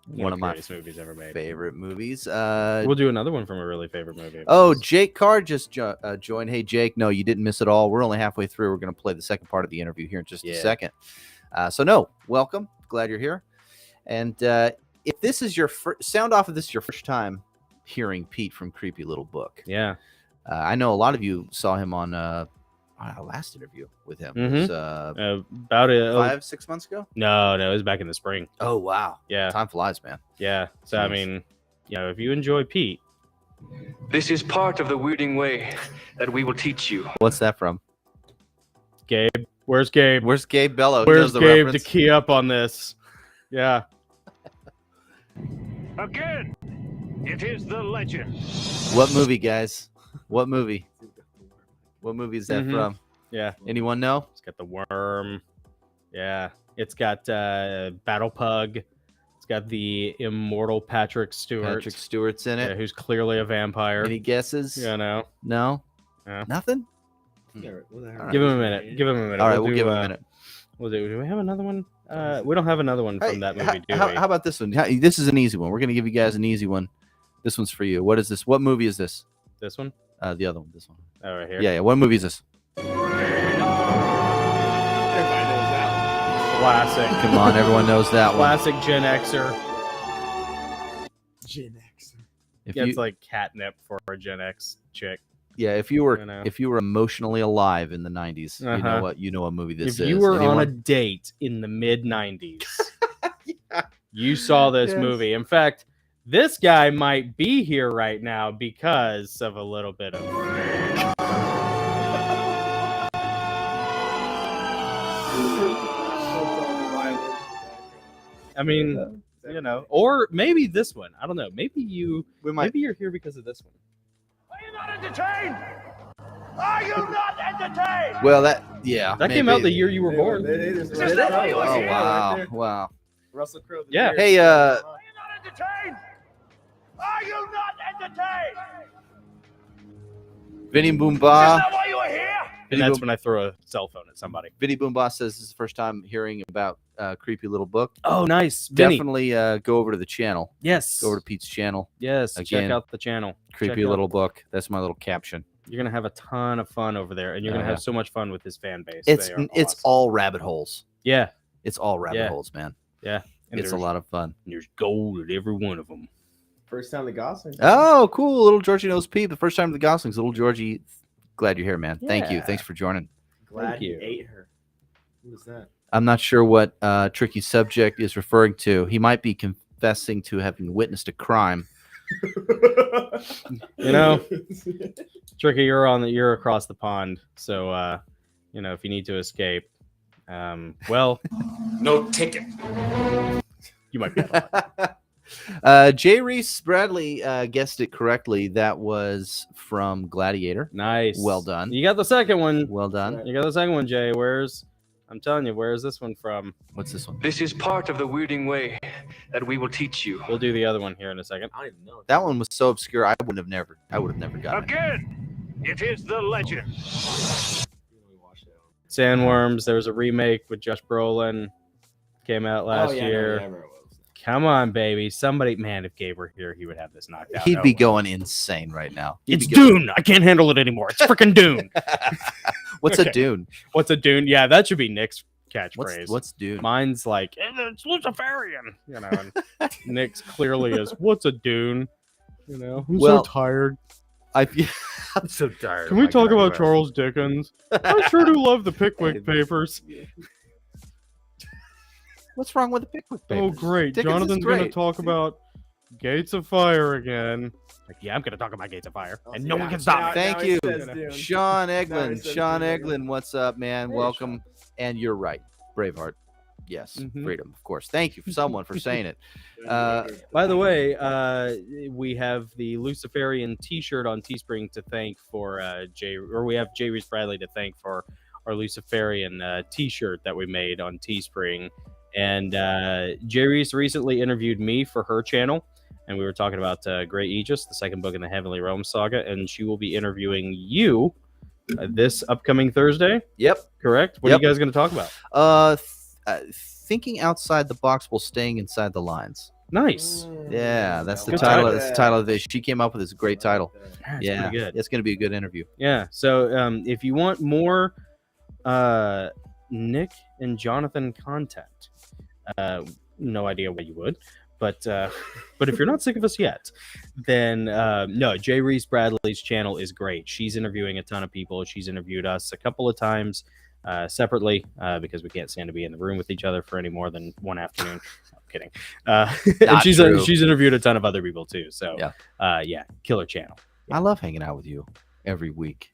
One of my movies ever made. Favorite movies. We'll do another one from a really favorite movie. Jake Carr just joined. Hey, Jake. No, you didn't miss it all. We're only halfway through. We're going to play the second part of the interview here in just a second. Welcome. Glad you're here. And if this is your sound off of this is your first time hearing Pete from Creepy Little Book. Yeah. I know a lot of you saw him on our last interview with him. It was, about 5-6 months ago. No, it was back in the spring. Oh wow, yeah, time flies, man. Yeah, so I mean, if you enjoy Pete, This is part of the weirding way that we will teach you. What's that from? Gabe, where's Gabe? Where's Gabe Bello? He Where's knows the Gabe reference. to key up on this? Yeah. Again, it is the legend. What movie, guys? What movie? What movie is that Mhm. from? Yeah. Anyone know? It's got the worm. Yeah. It's got Battle Pug. It's got the immortal Patrick Stewart. Patrick Stewart's in Yeah, it. who's clearly a vampire. Any guesses? You know. No? Yeah. Nothing? Give him a minute. Give him a minute. All right, we'll do, give him a minute. We'll do we have another one? We don't have another one from that movie, do we? How about this one? This is an easy one. We're going to give you guys an easy one. This one's for you. What is this? What movie is this? This one? The other one. This one. Oh, right here. Yeah. What movie is this? Classic. Come on, everyone knows that one. Classic Gen Xer. If Yeah, you, it's like catnip for a Gen X chick. if you were emotionally alive in the 90s, you Uh-huh. know what movie this If is. you were on a Anyone? date in the mid 90s, you saw this movie. In fact, this guy might be here right now because of a little bit of. I mean, or maybe this one. I don't know. Maybe you're here because of this one. Are you not entertained? Are you not entertained? Well, that came out the year you were born. Is this not why you were Oh here? wow. Russell Crowe. Yeah. Hey, Are you not entertained? Are you not entertained? Vinny Is this Boomba. not why you were here? And that's when I throw a cell phone at somebody. Vinny Boomba says this is the first time hearing about Creepy Little Book. Oh, nice. Vinny. Definitely go over to the channel. Yes. Go over to Pete's channel. Yes. Check Again, out the channel. Creepy Check out- Little Book. That's my little caption. You're gonna have a ton of fun over there, and you're gonna Yeah. have so much fun with his fan base. It's They are it's awesome. all rabbit holes. Yeah. It's all rabbit Yeah. holes, man. Yeah. And It's a lot of fun. There's gold at every one of them. First time the Gosslings. Oh, cool. Little Georgie knows Pete. The first time to the Goslings. Little Georgie, glad you're here, man. Thank you. Yeah. Thanks for joining. Glad Thank he you. ate her. Who was that? I'm not sure what Tricky Subject is referring to. He might be confessing to having witnessed a crime. You know, Tricky, you're across the pond, so if you need to escape, well, No ticket. you might be out of luck. Jay Reese Bradley guessed it correctly. That was from Gladiator. Nice. Well done. You got the second one. Well done. You got the second one, Jay. I'm telling you, where's this one from? What's this one? This is part of the weirding way that we will teach you. We'll do the other one here in a second. I don't even know. That one was so obscure. I would have never gotten it. Again, it is the legend. Sandworms. There was a remake with Josh Brolin. Came out last year. Come on, baby. Somebody, man, if Gabe were here, he would have this knocked out. He'd be No. going insane right now. He'd It's be going- Dune. I can't handle it anymore. It's freaking Dune. What's Okay. a Dune? What's a Dune? Yeah, that should be Nick's catchphrase. What's Dune? Mine's like, it's Luciferian, and Nick's clearly is, what's a Dune? I'm Well, so tired. I'm so tired. Can we talk about Charles Dickens? I sure do love the Pickwick Papers. What's wrong with the Pickwick Papers? Oh, great. Dickens is Jonathan's going to great. talk about Gates of Fire again. Like, yeah, I'm going to talk about Gates of Fire, and no one can stop me. Thank you, Sean Eglin. Sean Eglin, what's up, man? Welcome. And you're right. Braveheart. Yes, Mhm. freedom, of course. Thank you for someone for saying it. By the way, we have the Luciferian T-shirt on Teespring to thank for we have Jay Reese Bradley to thank for our Luciferian T-shirt that we made on Teespring. And Jay Reese recently interviewed me for her channel, and we were talking about Grey Aegis, the second book in the Heavenly Realm saga, and she will be interviewing you this upcoming Thursday. Yep. Correct? What Yep. are you guys going to talk about? Thinking outside the box while staying inside the lines. Nice. Yeah, that's the Good title. title. That's the title of this. She came up with this great title. That's Yeah, pretty good. it's going to be a good interview. Yeah. So if you want more Nick and Jonathan content, no idea why you would, but if you're not sick of us yet, then no, Jay Reese Bradley's channel is great. She's interviewing a ton of people. She's interviewed us a couple of times separately because we can't stand to be in the room with each other for any more than one afternoon. kidding. And Not true. she's interviewed a ton of other people too. So Yeah. killer channel. I love hanging out with you every week,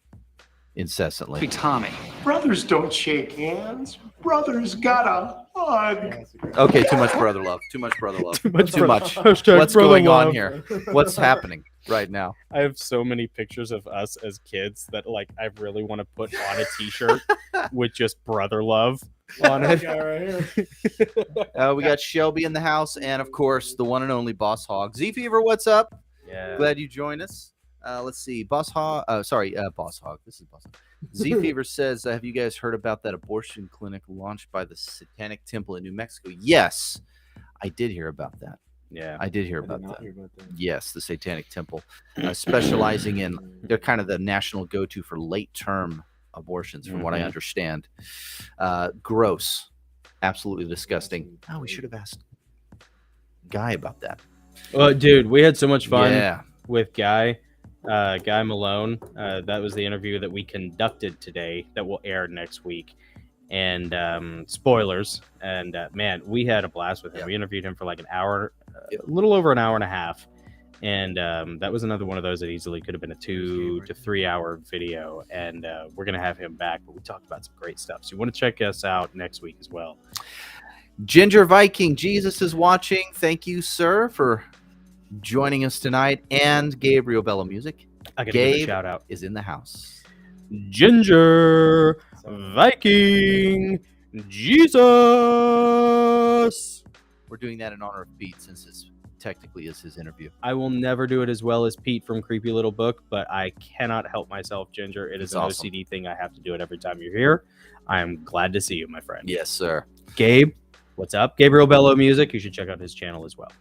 incessantly. Tommy. Brothers don't shake hands. Brothers gotta hug. Okay, too much brother love. Too much brother love. Too much Too much. Hashtag What's brother going on love. here? What's happening right now? I have so many pictures of us as kids that like I really want to put on a T-shirt with just brother love on it. We got Shelby in the house, and of course, the one and only Boss Hog. Z Fever, what's up? Yeah. Glad you joined us. Let's see. Boss Hog. Boss Hog. This is Boss Hog. Z Fever says, have you guys heard about that abortion clinic launched by the Satanic Temple in New Mexico? Yes, I did hear about that. Yeah. I did hear about that. Yes, the Satanic Temple, specializing in, they're kind of the national go-to for late-term abortions, from what I understand. Gross. Absolutely disgusting. Oh, we should have asked Guy about that. Well, dude, we had so much fun Yeah. with Guy Malone. That was the interview that we conducted today that will air next week. And spoilers. And man, we had a blast with him. Yep. We interviewed him for like an hour, a little over an hour and a half. And that was another one of those that easily could have been a 2 to 3 hour video. And we're going to have him back. But we talked about some great stuff. So you want to check us out next week as well. Ginger Viking, Jesus is watching. Thank you, sir, for joining us tonight. And Gabriel Bella Music I got to give a Gabe shout out. is in the house. Ginger Viking Jesus. We're doing that in honor of Pete, since it's technically is his interview. I will never do it as well as Pete from Creepy Little Book, but I cannot help myself, Ginger. It is It's an awesome. OCD thing. I have to do it every time you're here. I am glad to see you, my friend. Yes, sir. Gabe, what's up? Gabriel Bello Music. You should check out his channel as well.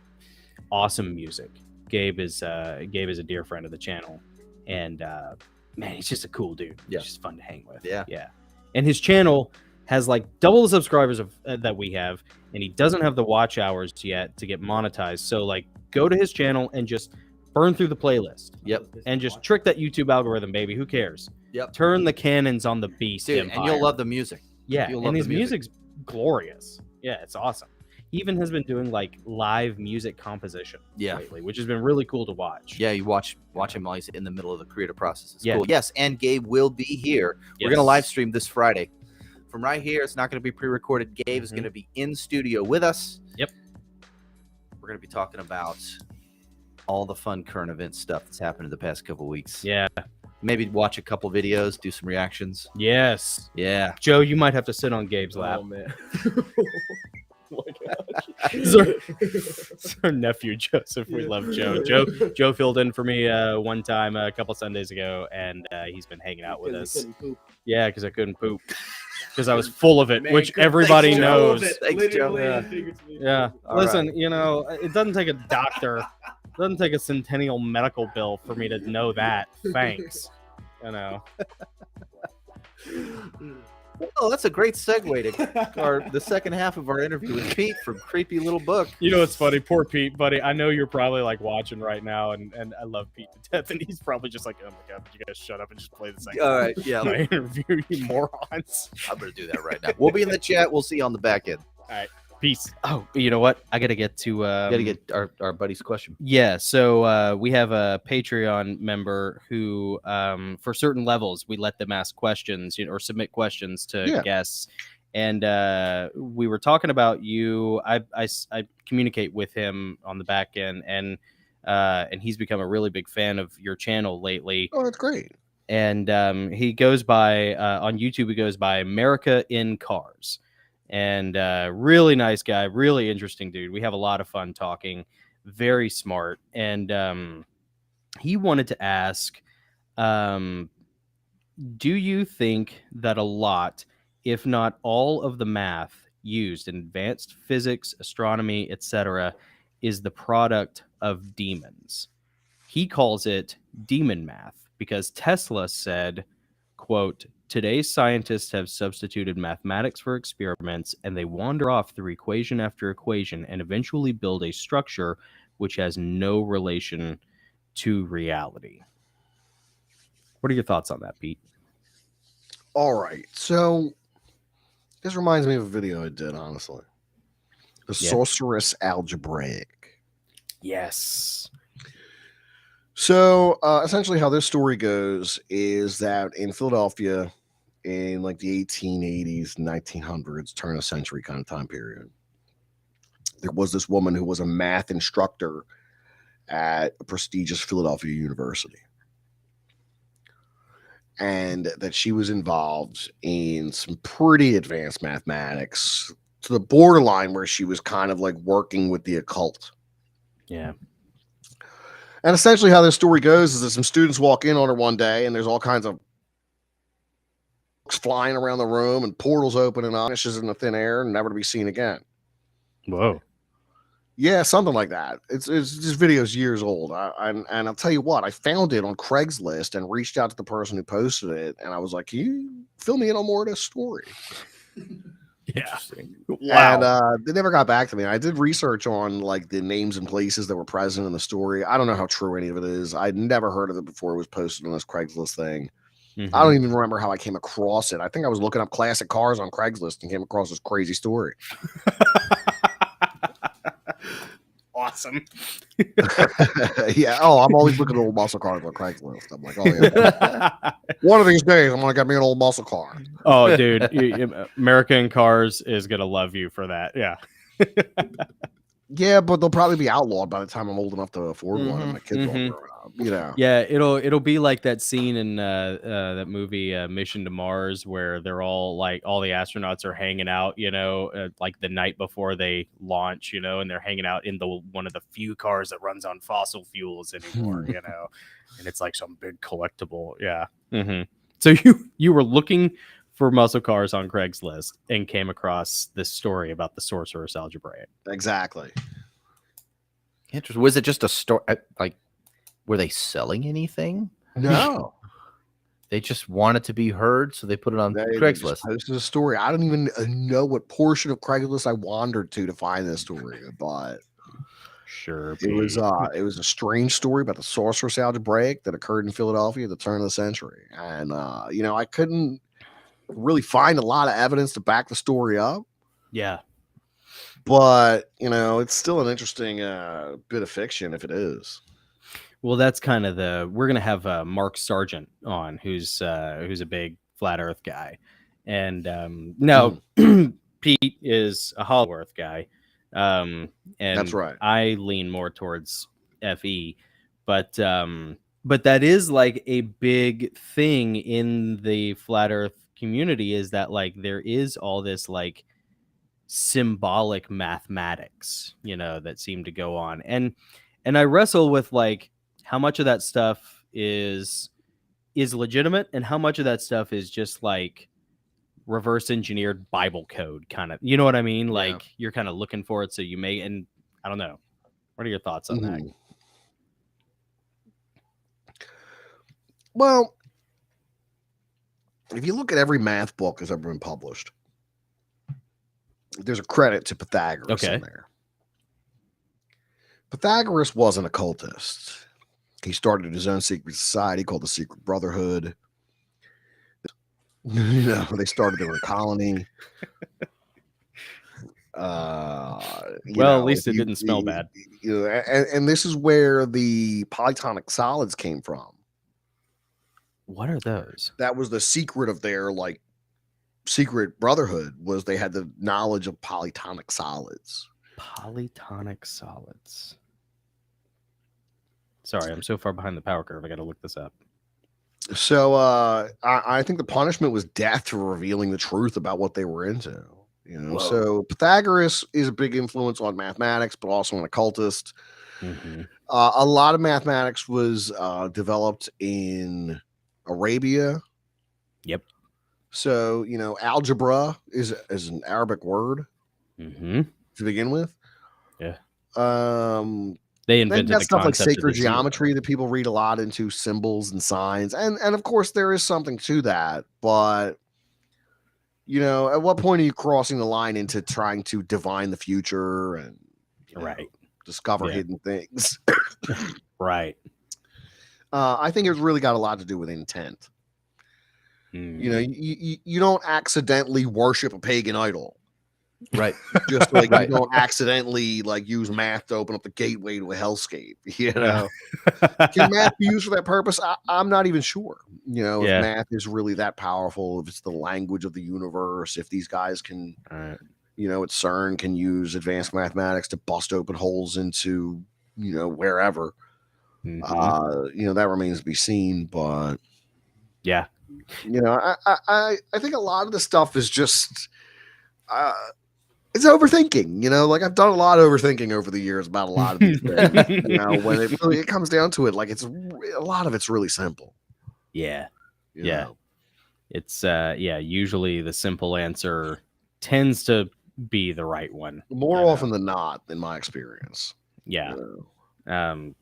Awesome music. Gabe is a dear friend of the channel, and man, he's just a cool dude. Yeah. He's just fun to hang with. Yeah. And his channel has like double the subscribers of that we have, and he doesn't have the watch hours yet to get monetized. So like, go to his channel and just burn through the playlist. Yep. And just trick that YouTube algorithm, baby. Who cares? Yep. Turn the cannons on the beast. Dude, Empire. and you'll love the music. Yeah, you'll love and the his music. music's glorious. Yeah, it's awesome. He even has been doing like live music composition lately, which has been really cool to watch. Yeah, you watch him while he's in the middle of the creative process. It's Yeah. cool. Yes, and Gabe will be here. We're going to live stream this Friday. From right here, it's not going to be pre-recorded. Gabe is going to be in studio with us. Yep. We're going to be talking about all the fun current event stuff that's happened in the past couple weeks. Yeah. Maybe watch a couple videos, do some reactions. Yes. Yeah. Joe, you might have to sit on Gabe's lap. Oh man. It's our nephew Joseph. We love Joe. Joe filled in for me one time a couple Sundays ago, and he's been hanging out with us. Yeah, because I couldn't poop. Because I was full of it, Man, which couldn't- everybody Thanks, Joe. knows. Thanks, Joe. Literally, Yeah. All Listen, you know, it doesn't take a doctor, it doesn't take a centennial medical bill for me to know that. Thanks. You know. Oh, that's a great segue to the second half of our interview with Pete from Creepy Little Book. You know what's funny? Poor Pete, buddy. I know you're probably like watching right now, and I love Pete to death, and he's probably just like, oh my god, you guys shut up and just play the second. All right, yeah. My interview, you morons. I'm going to do that right now. We'll be in the chat. We'll see you on the back end. All right, peace. Oh, you know what? I gotta get to. Got to get our buddy's question. Yeah, so we have a Patreon member who, for certain levels, we let them ask questions, or submit questions to guests. And we were talking about you. I communicate with him on the back end, and he's become a really big fan of your channel lately. Oh, that's great. And he goes by on YouTube. He goes by America in Cars, and really nice guy, really interesting dude. We have a lot of fun talking. Very smart, and he wanted to ask, do you think that a lot, if not all, of the math used in advanced physics, astronomy, etc., is the product of demons? He calls it demon math because Tesla said, quote, "Today's scientists have substituted mathematics for experiments, and they wander off through equation after equation and eventually build a structure which has no relation to reality." What are your thoughts on that, Pete? All right. So this reminds me of a video I did, honestly. The Yeah. Sorceress Algebraic. Yes. So essentially how this story goes is that in Philadelphia in like the 1880s, 1900s, turn of century kind of time period, there was this woman who was a math instructor at a prestigious Philadelphia university. And that she was involved in some pretty advanced mathematics to the borderline where she was kind of like working with the occult. Yeah. And essentially how this story goes is that some students walk in on her one day and there's all kinds of books flying around the room and portals opening up, vanishes in the thin air and never to be seen again. Whoa. Yeah, something like that. It's this video's years old. And I'll tell you what, I found it on Craigslist and reached out to the person who posted it. And I was like, can you fill me in on more of this story? Yeah. And they never got back to me. I did research on like the names and places that were present in the story. I don't know how true any of it is. I'd never heard of it before it was posted on this Craigslist thing. Mm-hmm. I don't even remember how I came across it. I think I was looking up classic cars on Craigslist and came across this crazy story. Awesome. Yeah. Oh, I'm always looking at old muscle cars on Craigslist. I'm like, oh yeah. One of these days, I'm gonna get me an old muscle car. Oh, dude, American Cars is gonna love you for that. Yeah. Yeah, but they'll probably be outlawed by the time I'm old enough to afford one, and my kids all grown up. You know. Yeah, it'll be like that scene in that movie Mission to Mars where they're all like all the astronauts are hanging out, you know, like the night before they launch, you know, and they're hanging out in the one of the few cars that runs on fossil fuels anymore, you know, and it's like some big collectible. Yeah. Mm-hmm. So you were looking for muscle cars on Craigslist and came across this story about the Sorceress Algebraic. Exactly. Interesting. Was it just a story? Like, were they selling anything? No. They just wanted to be heard, so they put it on Craigslist. This is a story. I don't even know what portion of Craigslist I wandered to find this story, but sure, it was a strange story about the Sorceress Algebraic that occurred in Philadelphia at the turn of the century, and you know, I couldn't really find a lot of evidence to back the story up. Yeah. But, you know, it's still an interesting bit of fiction if it is. Well, that's kind of we're going to have Mark Sargent on, who's a big flat earth guy. And no, Pete is a hollow earth guy. And that's right. I lean more towards FE, but that is like a big thing in the flat earth community, is that like there is all this like symbolic mathematics, you know, that seem to go on, and I wrestle with like how much of that stuff is legitimate and how much of that stuff is just like reverse engineered Bible code kind of, you know what I mean? Like you're kind of looking for it, so you may, and I don't know. What are your thoughts on that? Well, if you look at every math book that's ever been published, there's a credit to Pythagoras in there. Pythagoras was an occultist. He started his own secret society called the Secret Brotherhood. You know, they started their own colony. Well, at least it didn't smell bad. You know, and this is where the polytonic solids came from. What are those? That was the secret of their like secret brotherhood, was they had the knowledge of polytonic solids. Polytonic solids. Sorry, I'm so far behind the power curve. I got to look this up. So I think the punishment was death for revealing the truth about what they were into. You know, so Pythagoras is a big influence on mathematics, but also an occultist. A lot of mathematics was developed in Arabia. Yep. So, you know, algebra is an Arabic word to begin with. Yeah. They invented got the stuff like concept of sacred the zero. geometry that people read a lot into, symbols and signs. And of course there is something to that, but you know, at what point are you crossing the line into trying to divine the future and discover hidden things? Right. I think it's really got a lot to do with intent. You know, you don't accidentally worship a pagan idol. Right. just so, like Right. you don't accidentally like use math to open up the gateway to a hellscape. You know, can math be used for that purpose? I'm not even sure. You know, if math is really that powerful, if it's the language of the universe, if these guys can, you know, at CERN can use advanced mathematics to bust open holes into, you know, wherever. You know, that remains to be seen. But yeah, you know, I think a lot of the stuff is just it's overthinking, you know, like I've done a lot of overthinking over the years about a lot of these things. You know, when it comes down to it, like it's a lot of it's really simple. Yeah. You Yeah. know? It's usually the simple answer tends to be the right one. More often than not, in my experience. Yeah. You know?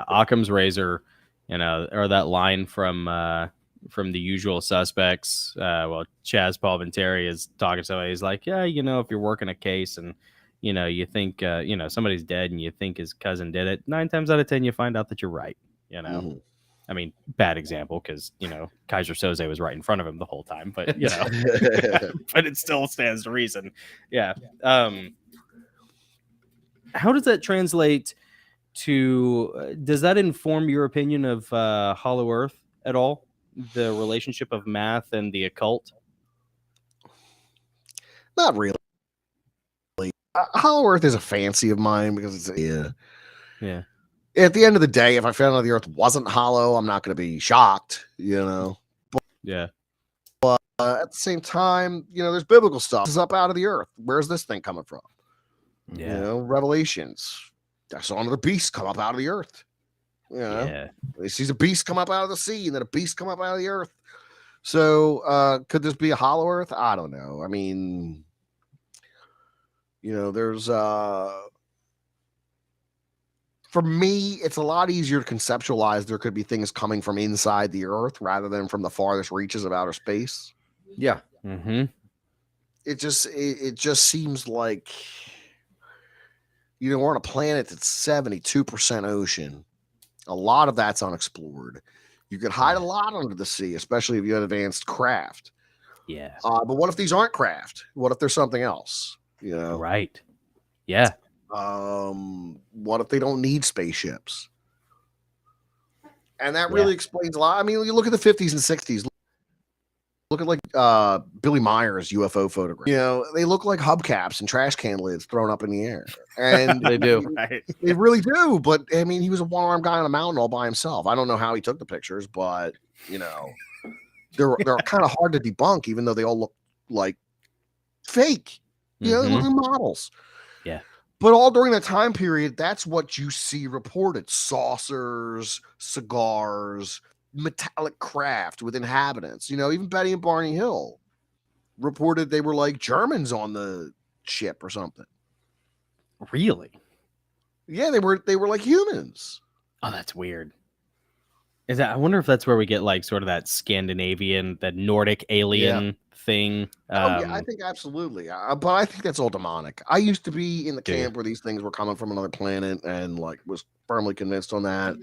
Occam's razor, you know, or that line from The Usual Suspects. Well, Chaz Palminteri is talking to somebody. He's like, yeah, you know, if you're working a case and, you know, you think, you know, somebody's dead and you think his cousin did it, 9 times out of 10, you find out that you're right. You know, I mean, bad example because, you know, Kaiser Soze was right in front of him the whole time, but, you know, but it still stands to reason. Yeah. How does that translate to, does that inform your opinion of Hollow Earth at all? The relationship of math and the occult? Not really. Hollow Earth is a fancy of mine because it's yeah. At the end of the day, if I found out the Earth wasn't hollow, I'm not going to be shocked, you know. But at the same time, you know, there's biblical stuff. This is up out of the earth. Where's this thing coming from? Yeah. You know, Revelations. I saw another beast come up out of the earth. You know, Yeah. he sees a beast come up out of the sea, and then a beast come up out of the earth. So, could this be a hollow Earth? I don't know. I mean, you know, there's for me, it's a lot easier to conceptualize there could be things coming from inside the Earth rather than from the farthest reaches of outer space. Yeah. It just seems like, you know, we're on a planet that's 72% ocean. A lot of that's unexplored. You could hide a lot under the sea, especially if you had advanced craft. Yeah. But what if these aren't craft? What if there's something else? You know? Right. Yeah. What if they don't need spaceships? And that really explains a lot. I mean, you look at the 50s and 60s. Look at like Billy Meyer's UFO photograph. You know, they look like hubcaps and trash can lids thrown up in the air. And They do. Right. they really do. But I mean, he was a one-armed guy on a mountain all by himself. I don't know how he took the pictures, but you know, they're kind of hard to debunk, even though they all look like fake. You know, they look like models. Yeah. But all during that time period, that's what you see reported: saucers, cigars, metallic craft with inhabitants. You know, even Betty and Barney Hill reported they were like Germans on the ship or something. Really? Yeah, they were like humans. Oh, that's weird. Is that? I wonder if that's where we get like sort of that Scandinavian, that Nordic alien thing. Yeah, I think absolutely. But I think that's all demonic. I used to be in the camp where these things were coming from another planet and like was firmly convinced on that.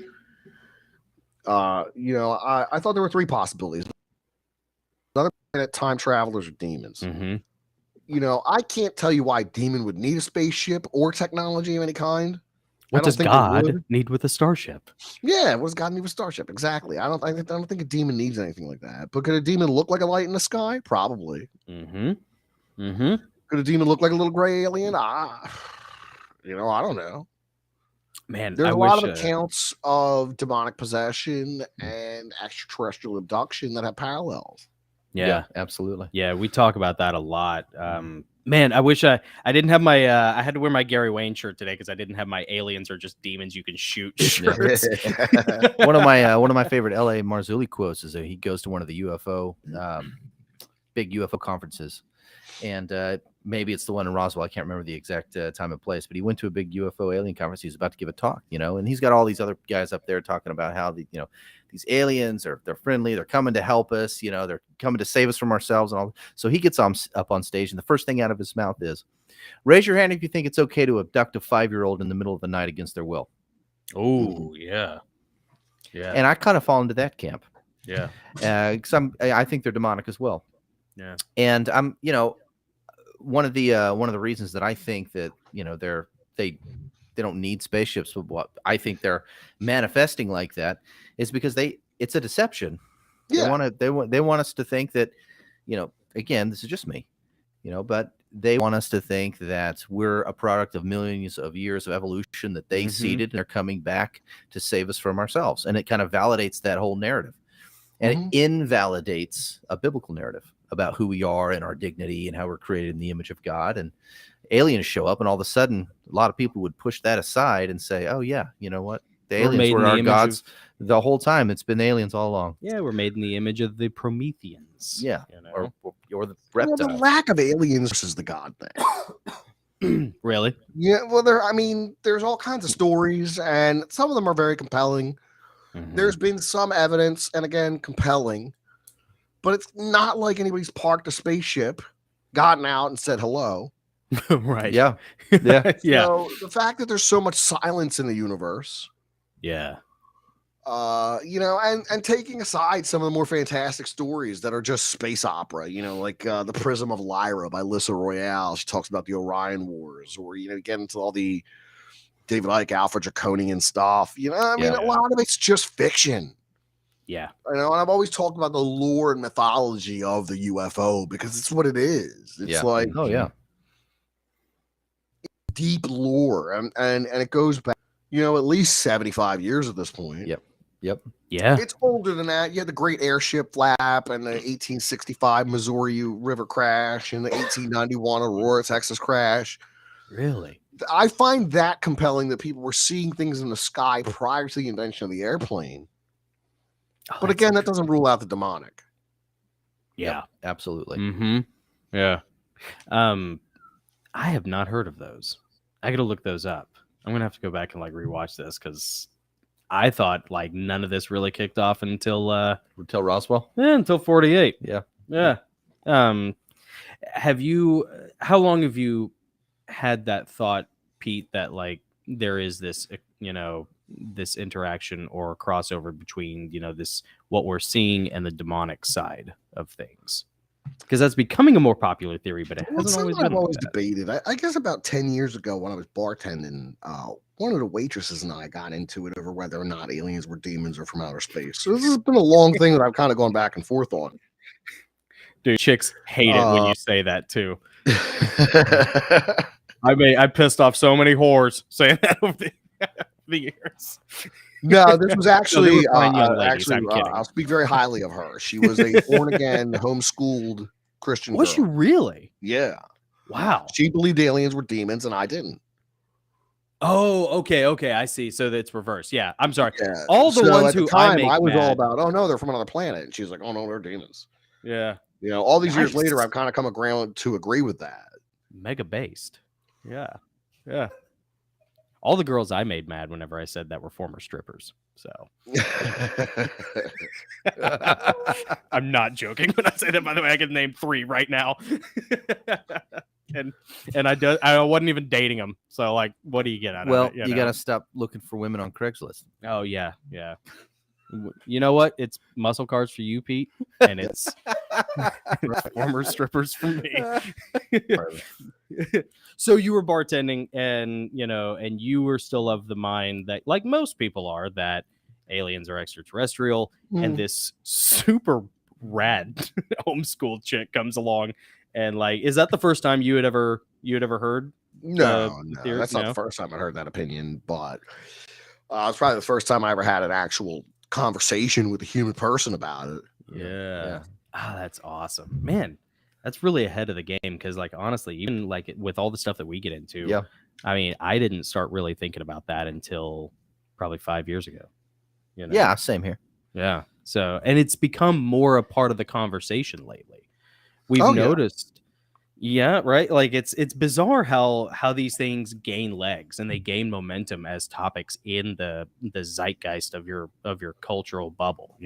You know, I thought there were 3 possibilities. Another planet, time travelers, or demons. You know, I can't tell you why a demon would need a spaceship or technology of any kind. What does God need with a starship? Yeah, what does God need with a starship? Exactly. I don't think a demon needs anything like that. But could a demon look like a light in the sky? Probably. Could a demon look like a little gray alien? You know, I don't know. Man, there's a lot of accounts of demonic possession and extraterrestrial abduction that have parallels. Yeah, absolutely. Yeah, we talk about that a lot. Man, I wish I didn't have my I had to wear my Gary Wayne shirt today because I didn't have my aliens are just demons you can shoot shirts. One of my favorite L.A. Marzulli quotes is that he goes to one of the UFO big UFO conferences, and maybe it's the one in Roswell. I can't remember the exact time and place, but he went to a big UFO alien conference. He was about to give a talk, you know, and he's got all these other guys up there talking about how these aliens they're friendly, they're coming to help us, you know, they're coming to save us from ourselves and all. So he gets up on stage, and the first thing out of his mouth is, "Raise your hand if you think it's okay to abduct a 5-year-old in the middle of the night against their will." Oh, yeah. Yeah. And I kind of fall into that camp. Yeah. Because I think they're demonic as well. Yeah. And I'm, you know, one of the reasons that I think that they don't need spaceships, but what I think they're manifesting like that is because it's a deception. Yeah. They want us to think that, again, this is just me, but they want us to think that we're a product of millions of years of evolution that they seeded, and they're coming back to save us from ourselves. And it kind of validates that whole narrative, and it invalidates a biblical narrative about who we are and our dignity and how we're created in the image of God. And aliens show up, and all of a sudden, a lot of people would push that aside and say, "Oh yeah, you know what? The aliens were our gods the whole time. It's been aliens all along." Yeah, we're made in the image of the Prometheans. Yeah, or the Well, reptiles. the lack of aliens versus the God thing. Really? Yeah. Well, there's all kinds of stories, and some of them are very compelling. There's been some evidence, and again, compelling, but it's not like anybody's parked a spaceship, gotten out, and said hello. Right. Yeah. Yeah. Yeah. So the fact that there's so much silence in the universe, Yeah. and taking aside some of the more fantastic stories that are just space opera, like The Prism of Lyra by Lissa Royale. She talks about the Orion Wars, or get into all the David Icke, Alpha Draconian stuff. A lot of it's just fiction. Yeah. And I've always talked about the lore and mythology of the UFO because it's what it is. It's like, oh yeah, deep lore, and it goes back, at least 75 years at this point. Yep. Yeah. It's older than that. You had the Great Airship Flap and the 1865 Missouri River crash and the 1891 Aurora, Texas crash. Really? I find that compelling, that people were seeing things in the sky prior to the invention of the airplane. But again, that doesn't rule out the demonic. Yeah. Yep, absolutely. Yeah. I have not heard of those. I gotta look those up. I'm gonna have to go back and rewatch this because I thought none of this really kicked off until Roswell. Yeah, until 48. Yeah. How long have you had that thought, Pete, that there is this this interaction or crossover between this, what we're seeing, and the demonic side of things? Because that's becoming a more popular theory, but it hasn't always been. I've always debated. I guess about 10 years ago when I was bartending, one of the waitresses and I got into it over whether or not aliens were demons or from outer space. So this has been a long thing that I've kind of gone back and forth on. Dude, chicks hate it when you say that too. I pissed off so many whores saying that over the years. No, this was actually, fine young ladies, I'm kidding. I'll speak very highly of her. She was a born again, homeschooled Christian Was girl. she really? Yeah. Wow. She believed aliens were demons, and I didn't. Oh, okay, I see. So it's reversed. Yeah, I'm sorry. Yeah. All the So ones at the who time, I was mad. all about, oh no, they're from another planet, and she's like, oh no, they're demons. Yeah. All these years Nice. later, I've kind of come around to agree with that. Mega based. Yeah. All the girls I made mad whenever I said that were former strippers. So I'm not joking when I say that. By the way, I can name 3 right now. and I wasn't even dating them. So what do you get out of it? You got to stop looking for women on Craigslist. Oh yeah. You know what? It's muscle cars for you, Pete, and it's former strippers for me. So you were bartending, and and you were still of the mind that, like most people are, that aliens are extraterrestrial, and this super rad homeschooled chick comes along, and is that the first time you had ever heard? No, that's not the first time I heard that opinion, but it's probably the first time I ever had an actual conversation with a human person about it. Yeah. Ah, that's awesome, man. That's really ahead of the game because, honestly, even with all the stuff that we get into, I mean, I didn't start really thinking about that until probably 5 years ago. Yeah, same here. Yeah. So, and it's become more a part of the conversation lately. We've noticed. Yeah, right. It's bizarre how these things gain legs and they gain momentum as topics in the zeitgeist of your cultural bubble.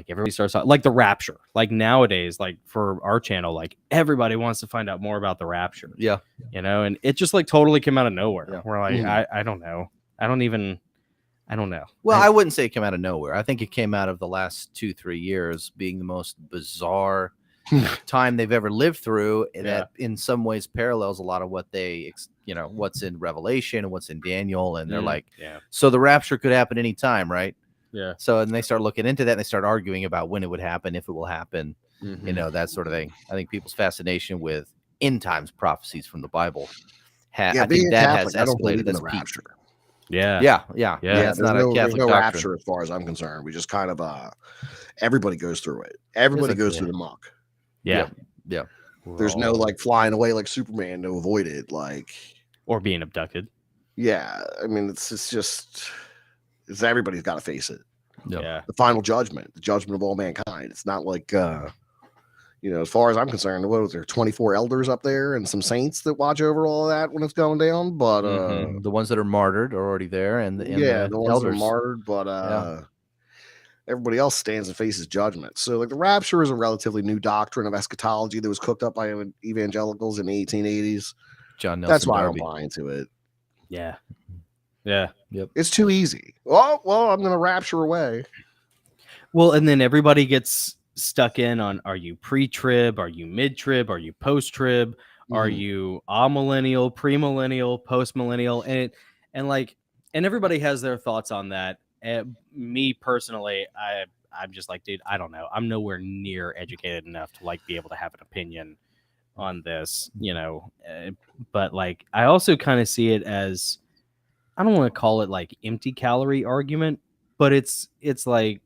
Everybody starts talking, the rapture. Nowadays, for our channel, everybody wants to find out more about the rapture. Yeah. And it just totally came out of nowhere. Yeah. We're I don't know. I don't know. Well, I wouldn't say it came out of nowhere. I think it came out of the last 2-3 years being the most bizarre time they've ever lived through that in some ways parallels a lot of what they, what's in Revelation and what's in Daniel. And they're like, so the rapture could happen anytime, right? Yeah. So, and they start looking into that and they start arguing about when it would happen, if it will happen, that sort of thing. I think people's fascination with end times prophecies from the Bible, I think that Catholic, has escalated. in the That's rapture. Yeah. It's not a Catholic there's no doctrine. rapture As far as I'm concerned. We just kind of everybody goes through it. Everybody goes through the muck. Yeah. There's no like flying away like Superman to avoid it, like or being abducted. Yeah, I mean it's everybody's got to face it. Yeah, the final judgment, the judgment of all mankind. It's not like as far as I'm concerned, what was there 24 elders up there and some saints that watch over all of that when it's going down, but the ones that are martyred are already there, and the ones elders that are martyred, but everybody else stands and faces judgment. So like the rapture is a relatively new doctrine of eschatology that was cooked up by evangelicals in the 1880s. John Nelson That's why Darby. I don't buy into it. Yeah. Yep. It's too easy. Well, I'm going to rapture away. Well, and then everybody gets stuck in on, are you pre-trib? Are you mid-trib? Are you post-trib? Are you amillennial, premillennial, post-millennial? And everybody has their thoughts on that. Me personally, I'm just like, dude, I don't know. I'm nowhere near educated enough to like be able to have an opinion on this, but like, I also kind of see it as, I don't want to call it like empty calorie argument, but it's like,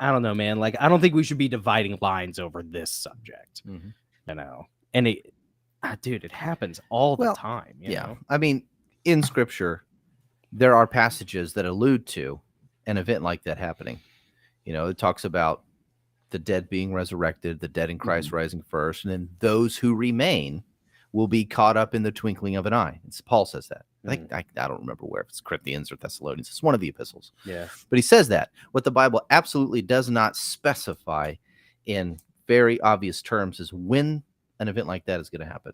I don't know, man. Like, I don't think we should be dividing lines over this subject, and it happens all the time. You know? I mean, in scripture, there are passages that allude to an event like that happening. It talks about the dead being resurrected, the dead in Christ rising first, and then those who remain will be caught up in the twinkling of an eye. Paul says that. I don't remember where, if it's Corinthians or Thessalonians. It's one of the epistles. Yeah. But he says that. What the Bible absolutely does not specify in very obvious terms is when an event like that is going to happen.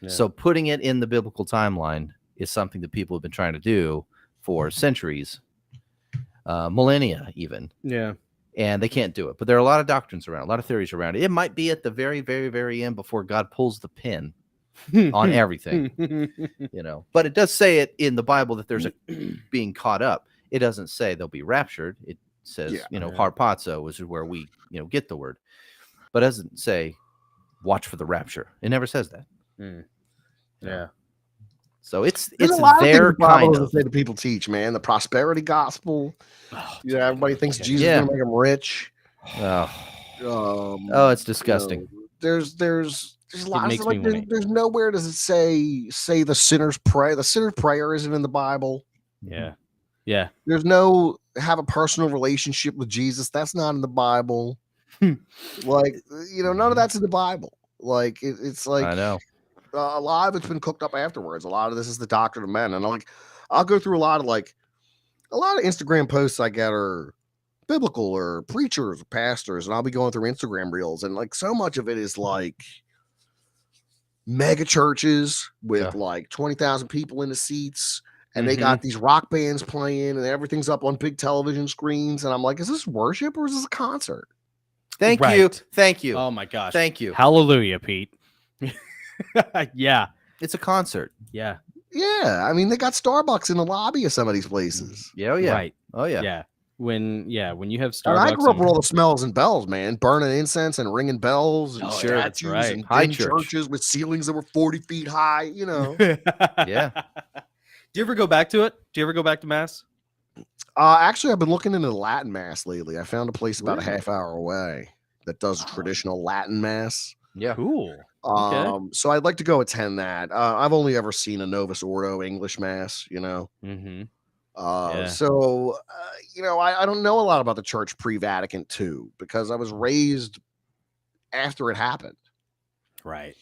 Yeah. So putting it in the biblical timeline is something that people have been trying to do for centuries, millennia even. Yeah. And they can't do it. But there are a lot of doctrines around, a lot of theories around it. It might be at the very, very, very end before God pulls the pin on everything, But it does say it in the Bible that there's a being caught up. It doesn't say they'll be raptured. It says, harpazo, which is where we, get the word. But it doesn't say watch for the rapture. It never says that. Yeah. So it's their kind of that people teach, man. The prosperity gospel. Everybody thinks Jesus is gonna make them rich. It's disgusting. There's lots of like there's nowhere does it say the sinner's prayer. The sinner's prayer isn't in the Bible. Yeah. There's no have a personal relationship with Jesus. That's not in the Bible. Like none of that's in the Bible. Like it's like I know. A lot of it's been cooked up afterwards. A lot of this is the doctrine of men, and I'll go through a lot of Instagram posts I get are biblical or preachers or pastors, and I'll be going through Instagram reels, and like so much of it is like mega churches with like 20,000 people in the seats, and they got these rock bands playing, and everything's up on big television screens, and I'm like, is this worship or is this a concert? Thank you. Oh my gosh. Thank you. Hallelujah, Pete. Yeah. It's a concert. Yeah. Yeah. I mean, they got Starbucks in the lobby of some of these places. Yeah. Oh, yeah. Right. Oh, yeah. Yeah. When you have Starbucks. And I grew up with all the smells and bells, man. Burning incense and ringing bells and that's right. and high churches with ceilings that were 40 feet high, Yeah. Do you ever go back to it? Do you ever go back to Mass? Actually, I've been looking into Latin Mass lately. I found a place about a half hour away that does traditional Latin Mass. Yeah. Cool. Okay. So I'd like to go attend that. I've only ever seen a Novus Ordo English Mass, Mm-hmm. So I don't know a lot about the church pre-Vatican II because I was raised after it happened. Right.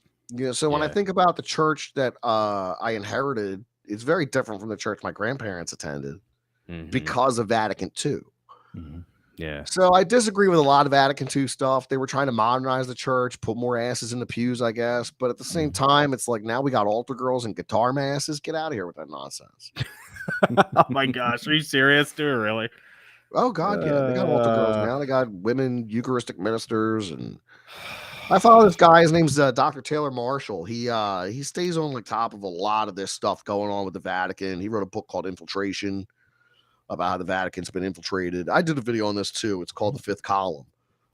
So when I think about the church that I inherited, it's very different from the church my grandparents attended because of Vatican II. Mm-hmm. Yeah. So I disagree with a lot of Vatican II stuff. They were trying to modernize the church, put more asses in the pews, I guess. But at the same time, it's like now we got altar girls and guitar masses. Get out of here with that nonsense. Oh my gosh. Are you serious, dude? Really? Oh God, yeah. They got altar girls now. They got women Eucharistic ministers and I follow this guy. His name's Dr. Taylor Marshall. He stays on like top of a lot of this stuff going on with the Vatican. He wrote a book called Infiltration about how the Vatican's been infiltrated. I did a video on this too. It's called The Fifth Column.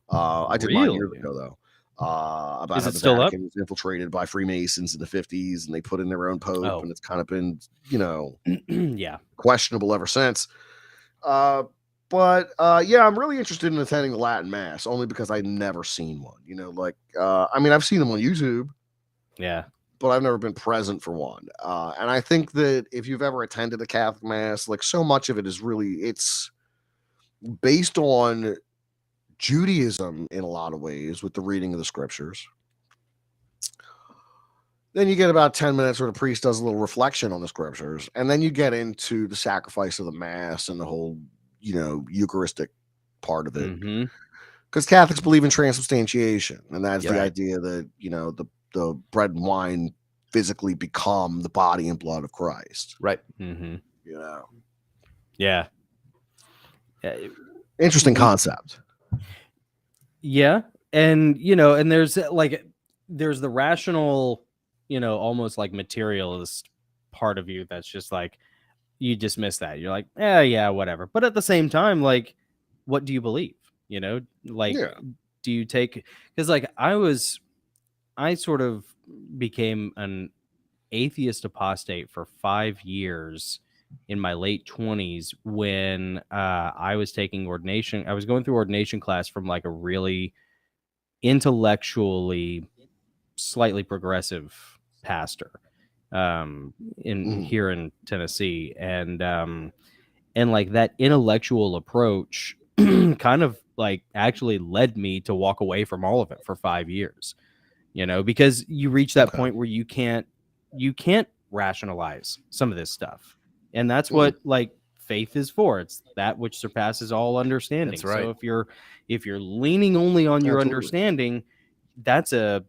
I did mine years Really? ago though. About Is how it the still up? Vatican was infiltrated by Freemasons in the 50s, and they put in their own pope, Oh. and it's kind of been, you know, Yeah. questionable ever since. But yeah, I'm really interested in attending the Latin Mass only because I've never seen one. You know, like I mean, I've seen them on YouTube, Yeah. but I've never been present for one. And I think that if you've ever attended a Catholic Mass, like so much of it is really it's based on Judaism in a lot of ways with the reading of the scriptures. Then you get about 10 minutes where the priest does a little reflection on the scriptures, and then you get into the sacrifice of the Mass and the whole, you know, Eucharistic part of it. Mm-hmm. Because Catholics believe in transubstantiation, and that's the Right. idea that, you know, the bread and wine physically become the body and blood of Christ. Right. Mm-hmm. You know, Yeah. interesting concept. Yeah. And, you know, and there's the rational, you know, almost like materialist part of you that's just like, you dismiss that. You're like, yeah, whatever. But at the same time, like, what do you believe? You know, like, Yeah. do you take, because like I sort of became an atheist apostate for 5 years in my late 20s when I was taking ordination. I was going through ordination class from like a really intellectually slightly progressive pastor here in Tennessee, and like that intellectual approach kind of like actually led me to walk away from all of it for 5 years, you know, because you reach that point where you can't rationalize some of this stuff, and that's what like faith is for. It's that which surpasses all understanding. That's right. So if you're leaning only on your Absolutely. understanding, that's a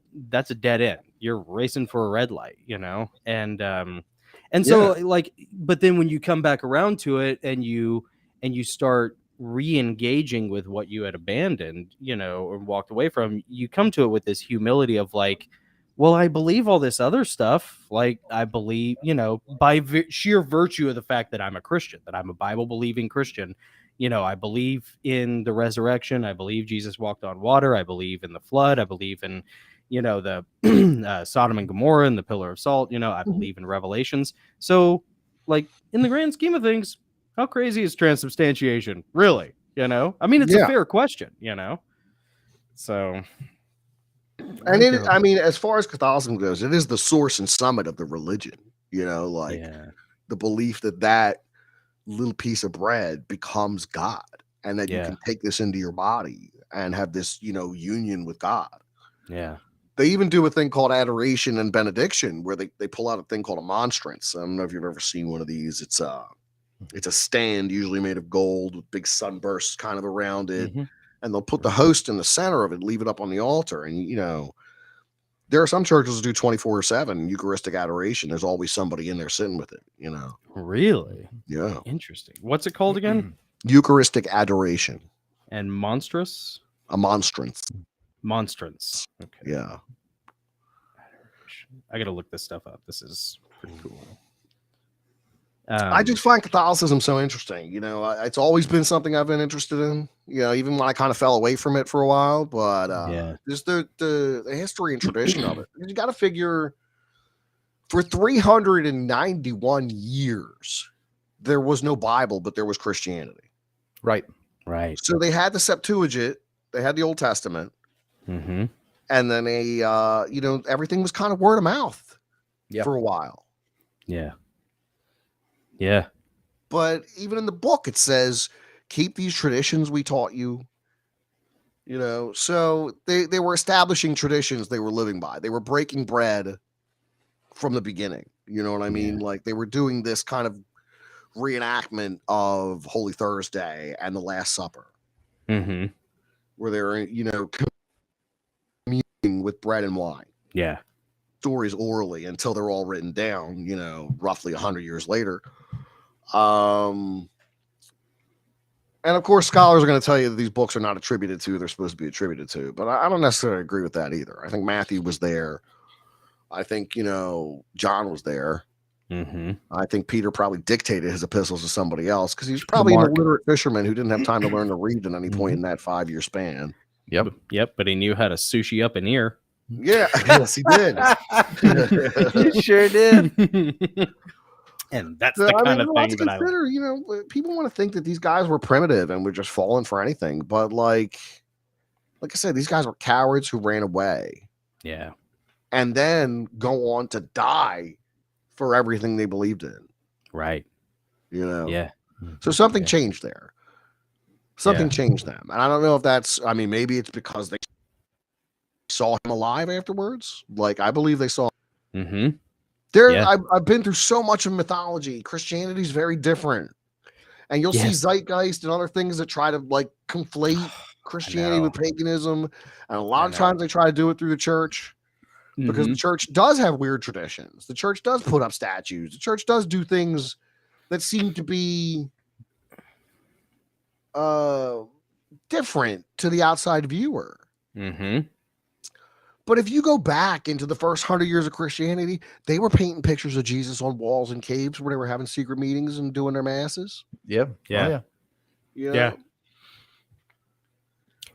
dead end. You're racing for a red light, you know. And so like, but then when you come back around to it and you start re-engaging with what you had abandoned, you know, or walked away from, you come to it with this humility of like, well, I believe all this other stuff. Like, I believe, you know, by sheer virtue of the fact that I'm a Christian, that I'm a Bible believing Christian, you know, I believe in the resurrection. I believe Jesus walked on water. I believe in the flood. I believe in, you know, the Sodom and Gomorrah and the pillar of salt. You know, I believe in Revelations. So, like, in the grand scheme of things, how crazy is transubstantiation? Really? You know, I mean, it's a fair question, you know, so. And I mean, as far as Catholicism goes, it is the source and summit of the religion, you know, like the belief that that little piece of bread becomes God, and that you can take this into your body and have this, you know, union with God. Yeah. They even do a thing called adoration and benediction, where they pull out a thing called a monstrance. I don't know if you've ever seen one of these. It's a stand usually made of gold with big sunbursts kind of around it. And they'll put the host in the center of it, leave it up on the altar. And, you know, there are some churches that do 24/7 Eucharistic adoration. There's always somebody in there sitting with it, you know. Really? Yeah. Interesting. What's it called again? Eucharistic adoration. And monstrous? A monstrance. Monstrance. Okay. Yeah. I got to look this stuff up. This is pretty cool. I just find Catholicism so interesting. You know, it's always been something I've been interested in, you know, even when I kind of fell away from it for a while, but just the history and tradition of it. You got to figure for 391 years, there was no Bible, but there was Christianity. Right. Right. So they had the Septuagint, they had the Old Testament, and then you know, everything was kind of word of mouth for a while. Yeah. Yeah. But even in the book, it says, keep these traditions we taught you. You know, so they were establishing traditions they were living by. They were breaking bread from the beginning. You know what I mean? Like they were doing this kind of reenactment of Holy Thursday and the Last Supper, where they're, you know, communing with bread and wine. Yeah. Stories orally until they're all written down, you know, roughly 100 years later. And of course, scholars are going to tell you that these books are not attributed to; they're supposed to be attributed to. But I don't necessarily agree with that either. I think Matthew was there. I think John was there. Mm-hmm. I think Peter probably dictated his epistles to somebody else because he was probably an Mark. illiterate fisherman who didn't have time to learn to read at any point in that 5-year span. Yep. But he knew how to sushi up an ear. Yeah, yes, he did. You sure did. And that's So, the I kind mean, of a lot thing to that I like. consider. People want to think that these guys were primitive and were just falling for anything, but like I said, these guys were cowards who ran away Yeah. and then go on to die for everything they believed in. Right. Yeah. So something Yeah. changed there. Something Yeah. changed them, and I don't know if that's. I mean, maybe it's because they saw him alive afterwards. Like I believe they saw. Mm-hmm. Yeah. I've been through so much of mythology. Christianity is very different, and you'll see Yes. zeitgeist and other things that try to like conflate Christianity with paganism, and a lot of times they try to do it through the church because the church does have weird traditions. The church does put up statues. The church does do things that seem to be different to the outside viewer. Mm-hmm. But if you go back into the first 100 years of Christianity, they were painting pictures of Jesus on walls in caves where they were having secret meetings and doing their masses. Yep. Yeah. Oh, yeah. Yeah.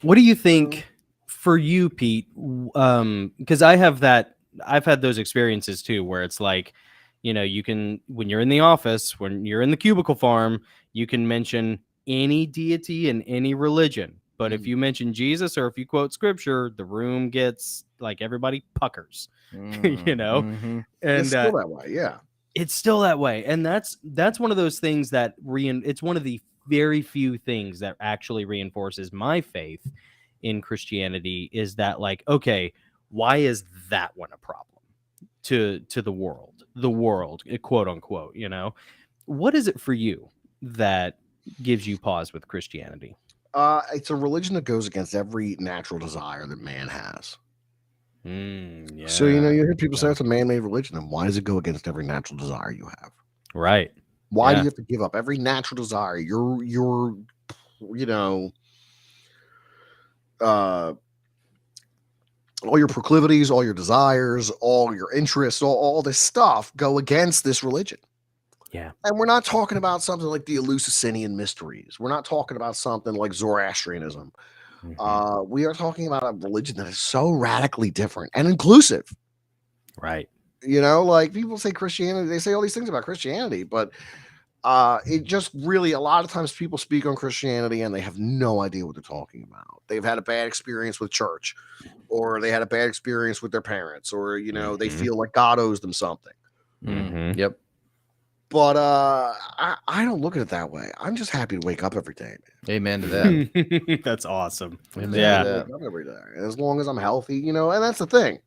What do you think for you, Pete? Because I've had those experiences too, where it's like, you can, when you're in the office, when you're in the cubicle farm, you can mention any deity and any religion. But if you mention Jesus or if you quote scripture, the room gets like everybody puckers, Mm-hmm. and It's still that way. Yeah. it's still that way. And that's one of those things that it's one of the very few things that actually reinforces my faith in Christianity is that, like, okay, why is that one a problem to the world, quote unquote, what is it for you that gives you pause with Christianity? It's a religion that goes against every natural desire that man has. Yeah. So, you hear people say it's a man-made religion. And why does it go against every natural desire you have? Right. Why do you have to give up every natural desire? Your all your proclivities, all your desires, all your interests, all this stuff go against this religion. Yeah. And we're not talking about something like the Eleusinian mysteries. We're not talking about something like Zoroastrianism. Mm-hmm. We are talking about a religion that is so radically different and inclusive. Right. Like people say Christianity, they say all these things about Christianity, but it just really, a lot of times people speak on Christianity and they have no idea what they're talking about. They've had a bad experience with church, or they had a bad experience with their parents, or, they feel like God owes them something. Mm-hmm. Yep. But I don't look at it that way. I'm just happy to wake up every day. Amen to that. That's awesome. Amen Yeah. to I that. wake up every day. And as long as I'm healthy, and that's the thing.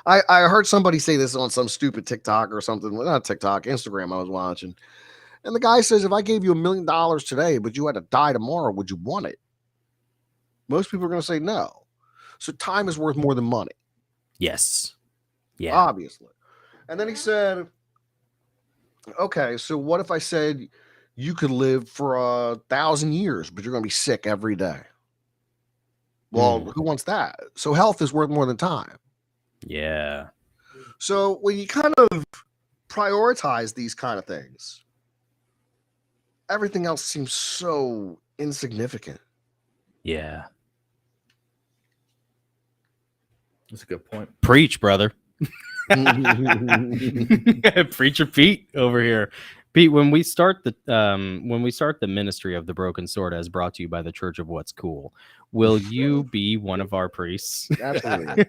I heard somebody say this on some stupid TikTok or something. Well, not TikTok, Instagram I was watching. And the guy says, if I gave you $1 million today, but you had to die tomorrow, would you want it? Most people are going to say no. So time is worth more than money. Yes. Yeah. Obviously. And then he said, okay, so what if I said you could live for 1,000 years, but you're going to be sick every day? Well, who wants that? So health is worth more than time. Yeah. So when you kind of prioritize these kind of things, everything else seems so insignificant. Yeah. That's a good point. Preach, brother. Preacher Pete over here. Pete, when we start the ministry of the Broken Sword, as brought to you by the Church of What's Cool, will you be one of our priests? Absolutely.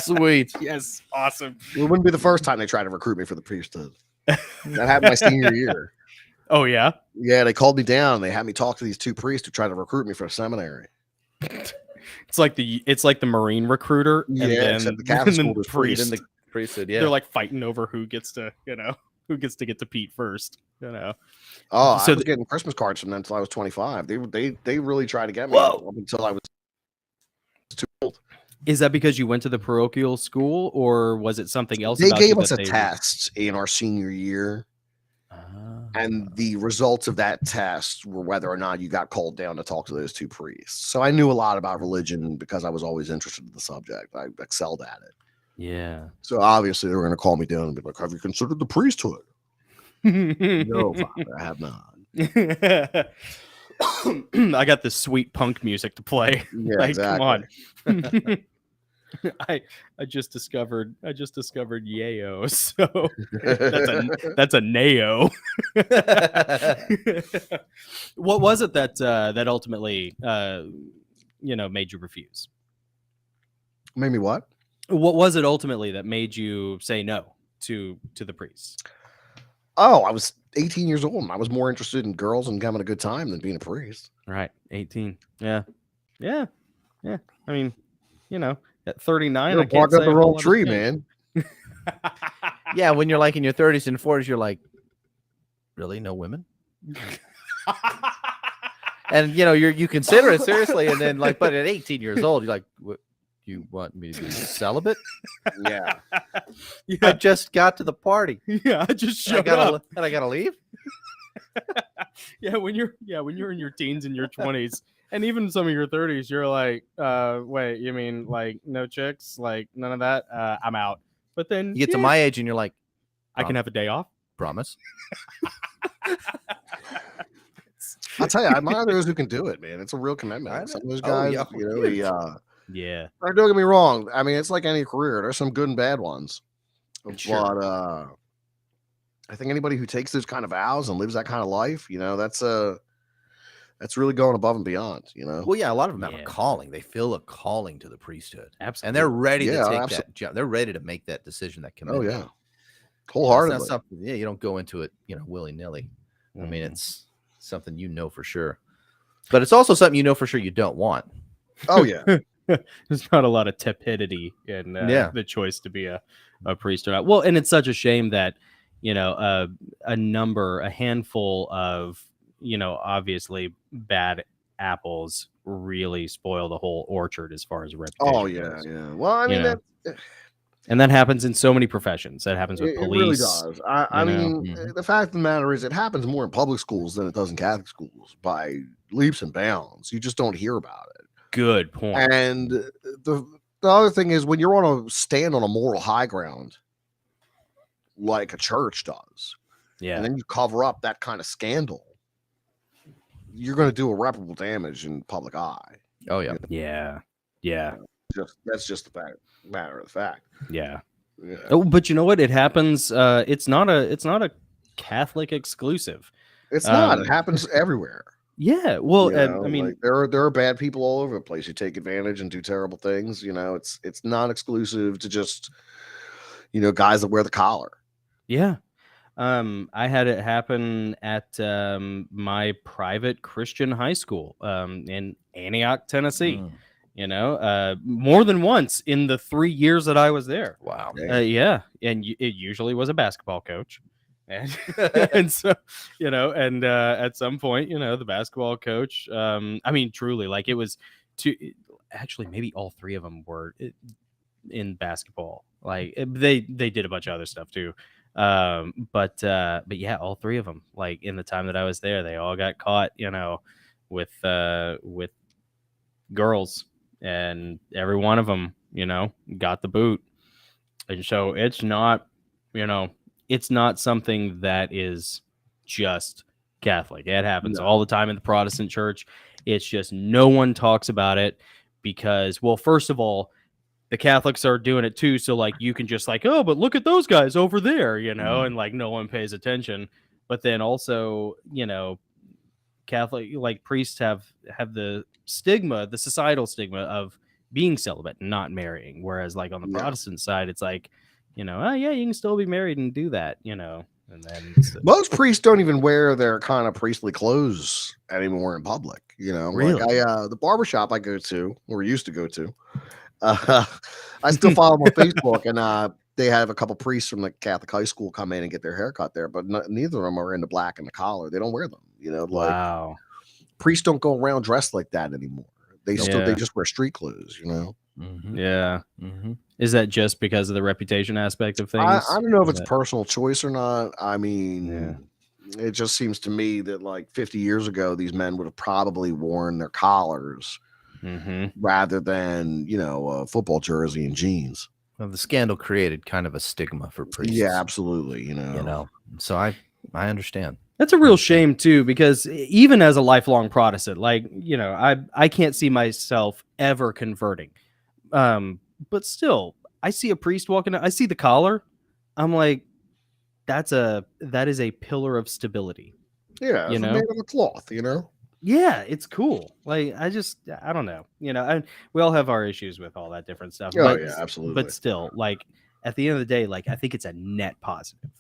Sweet. Yes, awesome. It wouldn't be the first time they tried to recruit me for the priesthood. That happened my senior year. Oh yeah. Yeah, they called me down. They had me talk to these 2 priests who tried to recruit me for a seminary. It's like the Marine recruiter, and Yeah, then except the Catholic and then school was priest. In the priesthood, yeah. They're like fighting over who gets to get to Pete first. Oh, So I was getting Christmas cards from them until I was 25. They really tried to get me Whoa. up until I was too old. Is that because you went to the parochial school, or was it something else? They about gave you us that a they- test in our senior year, And the results of that test were whether or not you got called down to talk to those two priests. So I knew a lot about religion because I was always interested in the subject. I excelled at it. Yeah. So obviously they were going to call me down and be like, "Have you considered the priesthood?" No, Father, I have not. I got this sweet punk music to play. Yeah, like, exactly. come on. I just discovered yayo, so that's a neo. What was it that ultimately made you refuse? Made me what? What was it ultimately that made you say no to the priest? Oh, I was 18 years old and I was more interested in girls and having a good time than being a priest. Right, 18. Yeah. I mean, at 39, You're I can't barking say up the a whole wrong lot has tree, changed. man. Yeah, when you're like in your 30s and 40s, you're like, really, no women? And you consider it seriously, and then but at 18 years old, you're like, what, you want me to be celibate? Yeah. I just got to the party. Yeah, I just showed I up. gotta leave. When you're in your teens and your 20s, and even some of your 30s, you're like, wait, you mean like no chicks, like none of that? I'm out. But then You get to my age, and you're like, I can have a day off. promise. I'll tell you, I admire those who can do it, man. It's a real I commitment. know. Some of those Oh, guys, yeah. Yeah. don't get me wrong. I mean, it's like any career. There's some good and bad ones. Sure. But I think anybody who takes those kind of vows and lives that kind of life, that's really going above and beyond, Well, yeah, a lot of them have Yeah. a calling. They feel a calling to the priesthood, Absolutely. and they're ready Yeah, to take absolutely. that job. They're ready to make that decision, that Oh commitment. yeah. It's Wholeheartedly. not something. Yeah, you don't go into it, willy nilly. I mean, it's something for sure, but it's also something for sure you don't want. Oh yeah. There's not a lot of tepidity in the choice to be a priest or not. Well, and it's such a shame that a handful of obviously bad apples really spoil the whole orchard as far as reputation Oh yeah, goes. yeah. Well, I mean And that happens in so many professions. That happens with it police. really does. I mean, Mhm. the fact of the matter is, it happens more in public schools than it does in Catholic schools by leaps and bounds. You just don't hear about it. Good point. And the other thing is, when you're on a stand on a moral high ground, like a church does, Yeah. and then you cover up that kind of scandal, you're going to do irreparable damage in public eye. Oh yeah. Yeah. That's just the matter of the fact. Yeah. Yeah. Oh, but you know what? It happens. It's not a Catholic exclusive. It's not. It happens everywhere. Yeah. Well, I mean, like there are bad people all over the place who take advantage and do terrible things. It's not exclusive to just guys that wear the collar. yeah. I had it happen at my private Christian high school in Antioch, Tennessee. More than once in the 3 years that I was there. Wow. Yeah, and it usually was a basketball coach, and and so and at some point, the basketball coach. I mean, truly, like it was actually maybe all three of them were in basketball. Like they did a bunch of other stuff too. But yeah, all three of them, like in the time that I was there, they all got caught, with girls, and every one of them, got the boot. And so it's not something that is just Catholic. It happens all the time in the Protestant church. It's just no one talks about it because, well, first of all, the Catholics are doing it too. So like you can just like, oh, but look at those guys over there, and like no one pays attention. But then also, Catholic like priests have the stigma, the societal stigma of being celibate and not marrying. Whereas like on the Protestant side, it's like, oh yeah, you can still be married and do that, And then most priests don't even wear their kind of priestly clothes anymore in public. Really? Like the barbershop I go to, or used to go to, I still follow them on Facebook, and they have a couple priests from the Catholic high school come in and get their haircut there, but neither of them are in the black and the collar. They don't wear them. Wow. Priests don't go around dressed like that anymore. They just wear street clothes. Yeah. Is that just because of the reputation aspect of things? I don't know if it's personal choice or not. I mean, It just seems to me that like 50 years ago, these men would have probably worn their collars rather than, a football jersey and jeans. Well, the scandal created kind of a stigma for priests. Yeah, absolutely. So I understand. That's a real shame too, because even as a lifelong Protestant, I can't see myself ever converting. But still, I see a priest walking out, I see the collar. I'm like, that is a pillar of stability. Yeah, it's made of a cloth, Yeah, it's cool. Like, I don't know. We all have our issues with all that different stuff. Oh, yeah, absolutely. But still, like, at the end of the day, like, I think it's a net positive.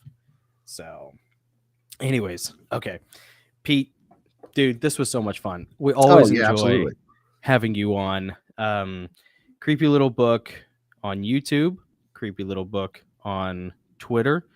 So, anyways, okay. Pete, dude, this was so much fun. We always enjoy absolutely. having you on. Creepy Little Book on YouTube, Creepy Little Book on Twitter,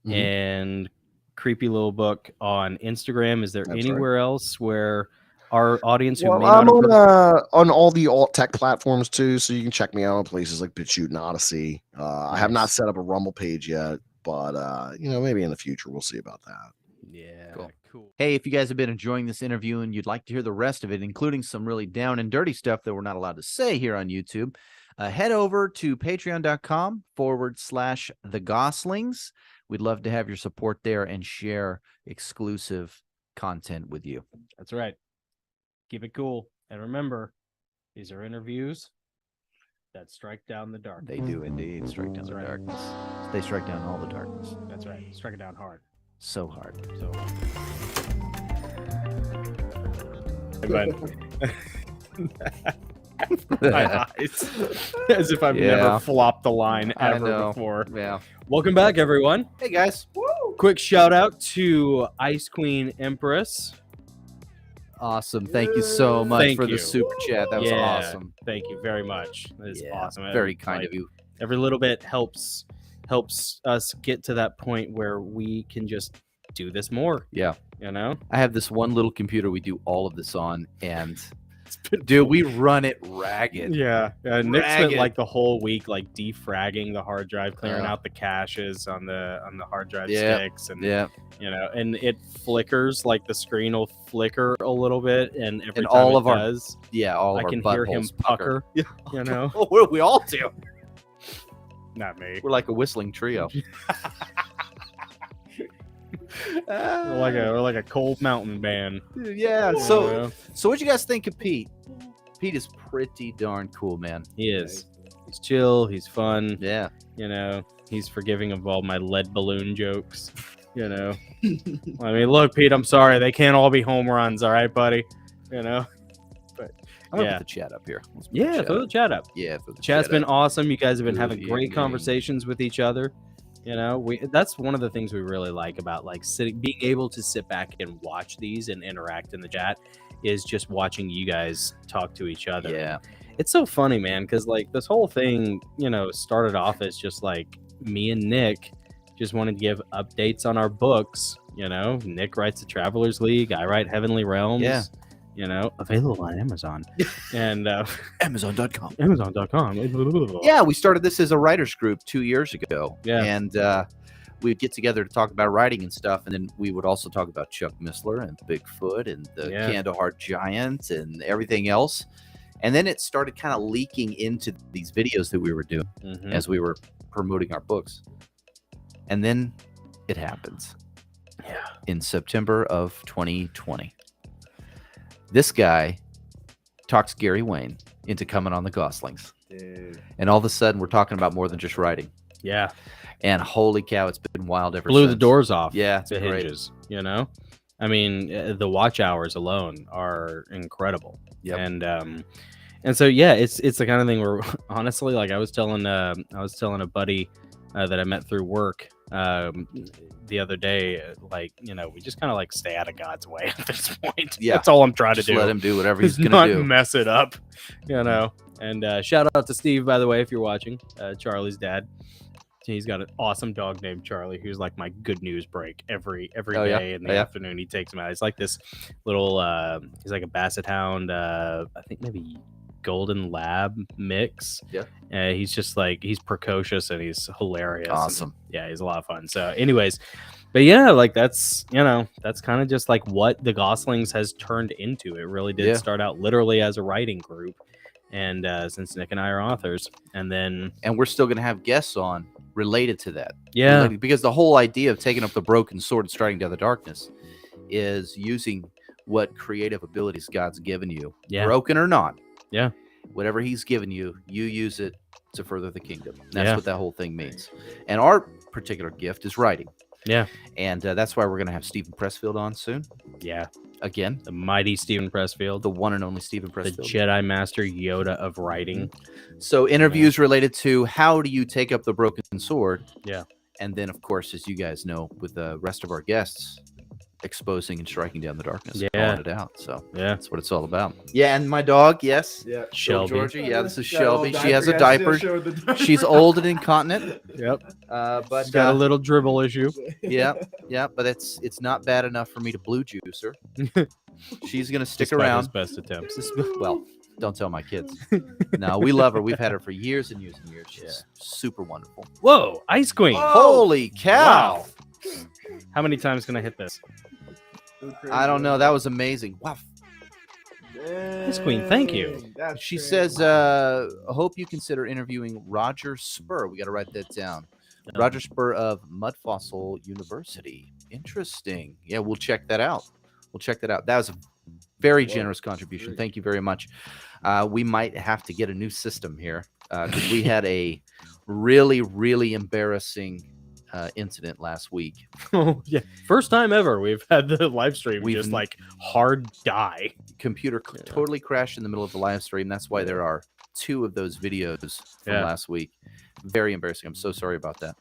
and Creepy Little Book on Instagram. Is there anywhere else where our audience who may I'm not on all the alt tech platforms too, so you can check me out on places like BitChute and Odyssey. I have not set up a Rumble page yet, but maybe in the future we'll see about that. Yeah, cool. Hey, if you guys have been enjoying this interview and you'd like to hear the rest of it, including some really down and dirty stuff that we're not allowed to say here on YouTube, head over to patreon.com/the Gosslings. We'd love to have your support there and share exclusive content with you. That's right. Keep it cool. And remember, these are interviews that strike down the dark. They do indeed strike down the darkness. They strike down all the darkness. That's right. Strike it down hard. So hard. So hard. My eyes. As if I've never flopped the line ever before. Yeah. Welcome back, everyone. Hey, guys. Quick shout out to Ice Queen Empress. Awesome. Thank you so much for the super chat. That was awesome. Thank you very much. That is awesome. Very kind of you. Every little bit helps us get to that point where we can just do this more. Yeah. I have this one little computer we do all of this on, and dude, we run it ragged. Yeah. Nick spent like the whole week like defragging the hard drive, clearing out the caches on the hard drive sticks, and and it flickers, like the screen will flicker a little bit, and every time all it of does, all of I our can hear him pucker. What do we all do? Not me. We're like a whistling trio. We're like a cold mountain band. Yeah. So what you guys think of Pete? Pete is pretty darn cool, man. He is. He's chill. He's fun. Yeah. He's forgiving of all my lead balloon jokes. I mean, look, Pete, I'm sorry. They can't all be home runs. All right, buddy. But I'm gonna put the chat up here. Throw the chat up. Yeah. The chat's been awesome. You guys have been having great conversations with each other. That's one of the things we really like about being able to sit back and watch these and interact in the chat is just watching you guys talk to each other. Yeah. It's so funny, man, because this whole thing, started off as just like me and Nick just wanted to give updates on our books. Nick writes the Travelers League. I write Heavenly Realms. Yeah. Available on Amazon and Amazon.com. Amazon.com. Yeah, we started this as a writers group 2 years ago. Yeah. And we'd get together to talk about writing and stuff. And then we would also talk about Chuck Missler and Bigfoot and the Kandahar Giant and everything else. And then it started kind of leaking into these videos that we were doing as we were promoting our books. And then it happens. Yeah. In September of 2020. This guy talks Gary Wayne into coming on the Goslings. Dude. And all of a sudden, we're talking about more than just writing. Yeah. And holy cow, it's been wild ever Blew since. the doors off. Yeah, it's the great. hinges. I mean, the watch hours alone are incredible. Yep. And so it's the kind of thing where honestly, like I was telling a buddy that I met through work the other day, we just kind of stay out of God's way at this point. Yeah, that's all I'm trying to do. Let him do whatever he's gonna not do. Mess it up, And shout out to Steve, by the way, if you're watching. Charlie's dad. He's got an awesome dog named Charlie, who's like my good news break every day in the afternoon. He takes him out. He's like this little, he's like a basset hound. I think maybe golden lab mix. Yeah. He's just he's precocious and he's hilarious. Awesome. And, he's a lot of fun. So anyways, But yeah, like that's kind of just like what the Goslings has turned into. It really did start out literally as a writing group, and since Nick and I are authors, and we're still going to have guests on related to that. Yeah, because the whole idea of taking up the broken sword and striking down the darkness is using what creative abilities God's given you, broken or not. Yeah, whatever He's given you, you use it to further the kingdom. That's what that whole thing means. And our particular gift is writing. Yeah. And that's why we're going to have Stephen Pressfield on soon. Yeah. Again. The mighty Stephen Pressfield. The one and only Stephen Pressfield. The Jedi Master Yoda of writing. So interviews related to how do you take up the broken sword. Yeah. And then, of course, as you guys know, with the rest of our guests, exposing and striking down the darkness, calling it out. So that's what it's all about. Yeah, and my dog, Shelby. Georgie, this is Shelby. She has a diaper. She's old and incontinent. Yep. But she's got a little dribble issue. Yeah, but it's not bad enough for me to blue juice her. She's gonna stick around. His best attempts. Well, don't tell my kids. No, we love her. We've had her for years and years and years. She's super wonderful. Whoa, Ice Queen! Holy cow! Wow. How many times can I hit this? I don't know. That was amazing. Wow. Ice Queen, thank you. She says, I hope you consider interviewing Roger Spur. We got to write that down. Roger Spur of Mud Fossil University. Interesting. Yeah, we'll check that out. That was a very generous contribution. Thank you very much. We might have to get a new system here because we had a really, really embarrassing incident last week. Oh yeah, first time ever we've had the live stream just like hard die. Computer totally crashed in the middle of the live stream. That's why there are 2 of those videos from last week. Very embarrassing. I'm so sorry about that.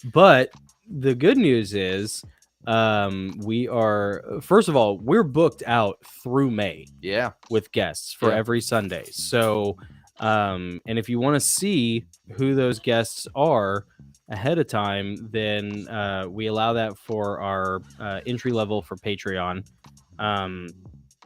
But the good news is we are, first of all, we're booked out through May. Yeah, with guests for every Sunday. So and if you want to see who those guests are ahead of time, then we allow that for our entry level for Patreon.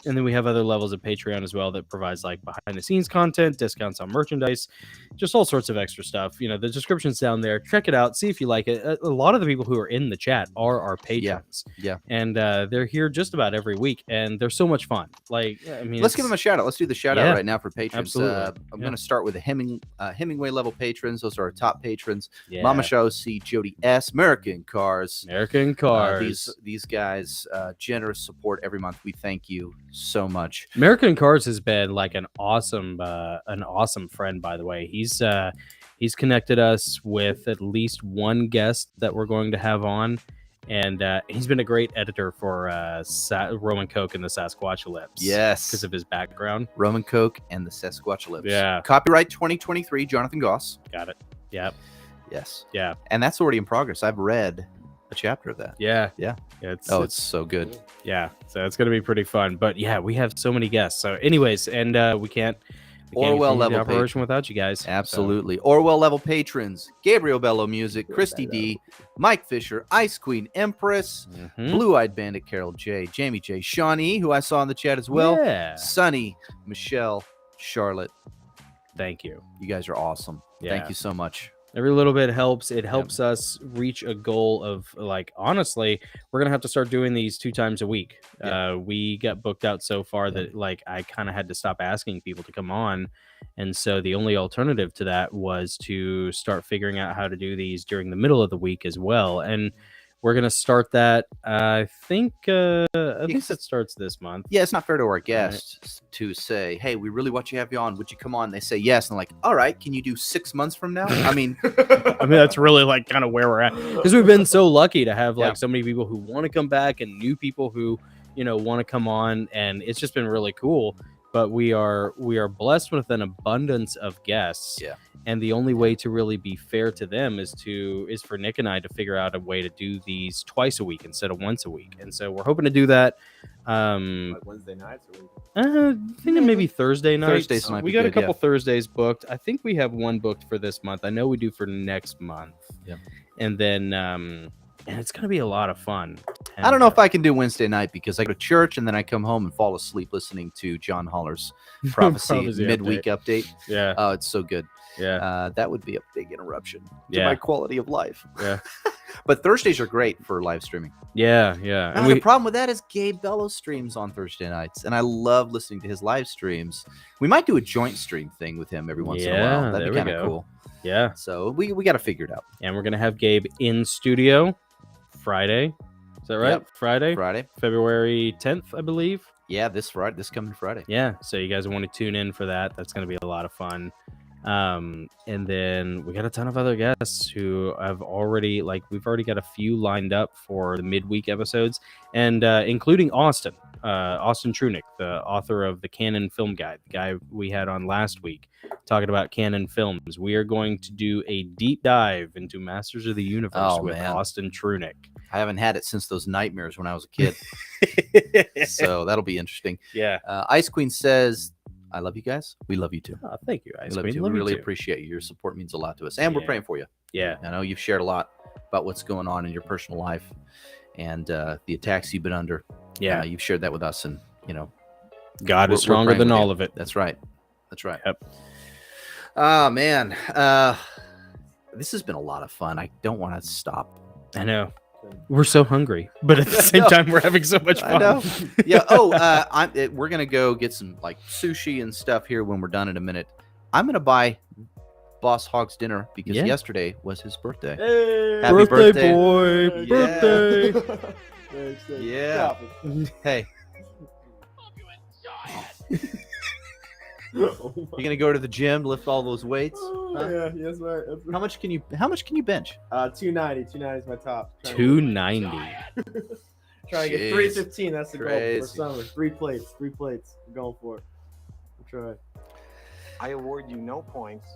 And then we have other levels of Patreon as well that provides like behind the scenes content, discounts on merchandise, just all sorts of extra stuff. The description's down there. Check it out. See if you like it. A lot of the people who are in the chat are our patrons. Yeah. And they're here just about every week, and they're so much fun. Like, I mean, let's give them a shout out. Let's do the shout out right now for patrons. Absolutely. I'm going to start with the Hemingway level patrons. Those are our top patrons. Yeah. Mama Shao C, Jody S, American Cars. These guys, generous support every month. We thank you so much. American Cars has been like an awesome friend, by the way. He's connected us with at least one guest that we're going to have on, and he's been a great editor for Roman Coke and the Sasquatchlips. Yes, because of his background. Roman Coke and the Sasquatchlips. Yeah. Copyright 2023, Jonathan Goss. Got it. Yep. Yes. Yeah. And that's already in progress. I've read a chapter of that. Yeah. It's so good. Yeah, so it's gonna be pretty fun. But yeah, we have so many guests. So anyways, and we can't Orwell level operation without you guys. Absolutely. So. Orwell level patrons: Gabriel Bello Music, Christy D, Mike Fisher, Ice Queen Empress, Blue Eyed Bandit Carol J, Jamie J, Shawnee, who I saw in the chat as well, Sunny, Michelle, Charlotte. Thank you. You guys are awesome. Thank you so much. Every little bit helps. It helps us reach a goal of, like, honestly, we're gonna have to start doing these 2 times a week. We got booked out so far that like I kind of had to stop asking people to come on, and so the only alternative to that was to start figuring out how to do these during the middle of the week as well. And we're gonna start that. I think it starts this month. Yeah, it's not fair to our guests to say, "Hey, we really want you to have you on. Would you come on?" They say yes, and I'm like, "All right, can you do 6 months from now?" I mean, that's really like kind of where we're at, because we've been so lucky to have like so many people who want to come back and new people who want to come on, and it's just been really cool. But we are blessed with an abundance of guests. Yeah. And the only way to really be fair to them is for Nick and I to figure out a way to do these twice a week instead of once a week. And so we're hoping to do that. Like Wednesday nights thinking maybe Thursday nights. Thursdays might we be got good, a couple Thursdays booked. I think we have one booked for this month. I know we do for next month. Yeah. And then and it's going to be a lot of fun. And, I don't know if I can do Wednesday night because I go to church and then I come home and fall asleep listening to John Holler's prophecy midweek update. Yeah. Oh, it's so good. Yeah. That would be a big interruption to Yeah. my quality of life. Yeah. But Thursdays are great for live streaming. Yeah. And the problem with that is Gabe Bellows streams on Thursday nights, and I love listening to his live streams. We might do a joint stream thing with him every once in a while. That'd be kind of cool. Yeah. So we got to figure it out. And we're going to have Gabe in studio Friday. Is that right? Yep. Friday, February 10th, I believe. Yeah, this coming Friday. Yeah. So you guys want to tune in for that. That's going to be a lot of fun. And then we got a ton of other guests who have already, we've already got a few lined up for the midweek episodes, and including Austin Trunick, the author of the Canon Film Guide, the guy we had on last week talking about Canon films. We are going to do a deep dive into Masters of the Universe with Austin Trunick. I haven't had it since those nightmares when I was a kid. So that'll be interesting. Yeah. Ice Queen says, I love you guys. We love you too. Oh, thank you, Ice We Queen. love you. We really appreciate you. Your support means a lot to us. And we're praying for you. Yeah. I know you've shared a lot about what's going on in your personal life and the attacks you've been under. Yeah. You've shared that with us. And, God is stronger than all of it. That's right. Yep. Oh, man. This has been a lot of fun. I don't want to stop. I know. We're so hungry, but at the same time, we're having so much fun. I know. Yeah. Oh, we're gonna go get some sushi and stuff here when we're done in a minute. I'm gonna buy Boss Hog's dinner because yesterday was his birthday. Hey, Happy birthday, boy! Yeah. Birthday! Yeah. Hey. Oh, You gonna go to the gym, lift all those weights? yeah, yes, sir. How much can you bench? 290. 290 is my top. 290. Trying to get Jeez. 315. That's the goal Crazy. for summer. 3 plates. 3 plates. I'm going for it. I'm trying. I award you no points.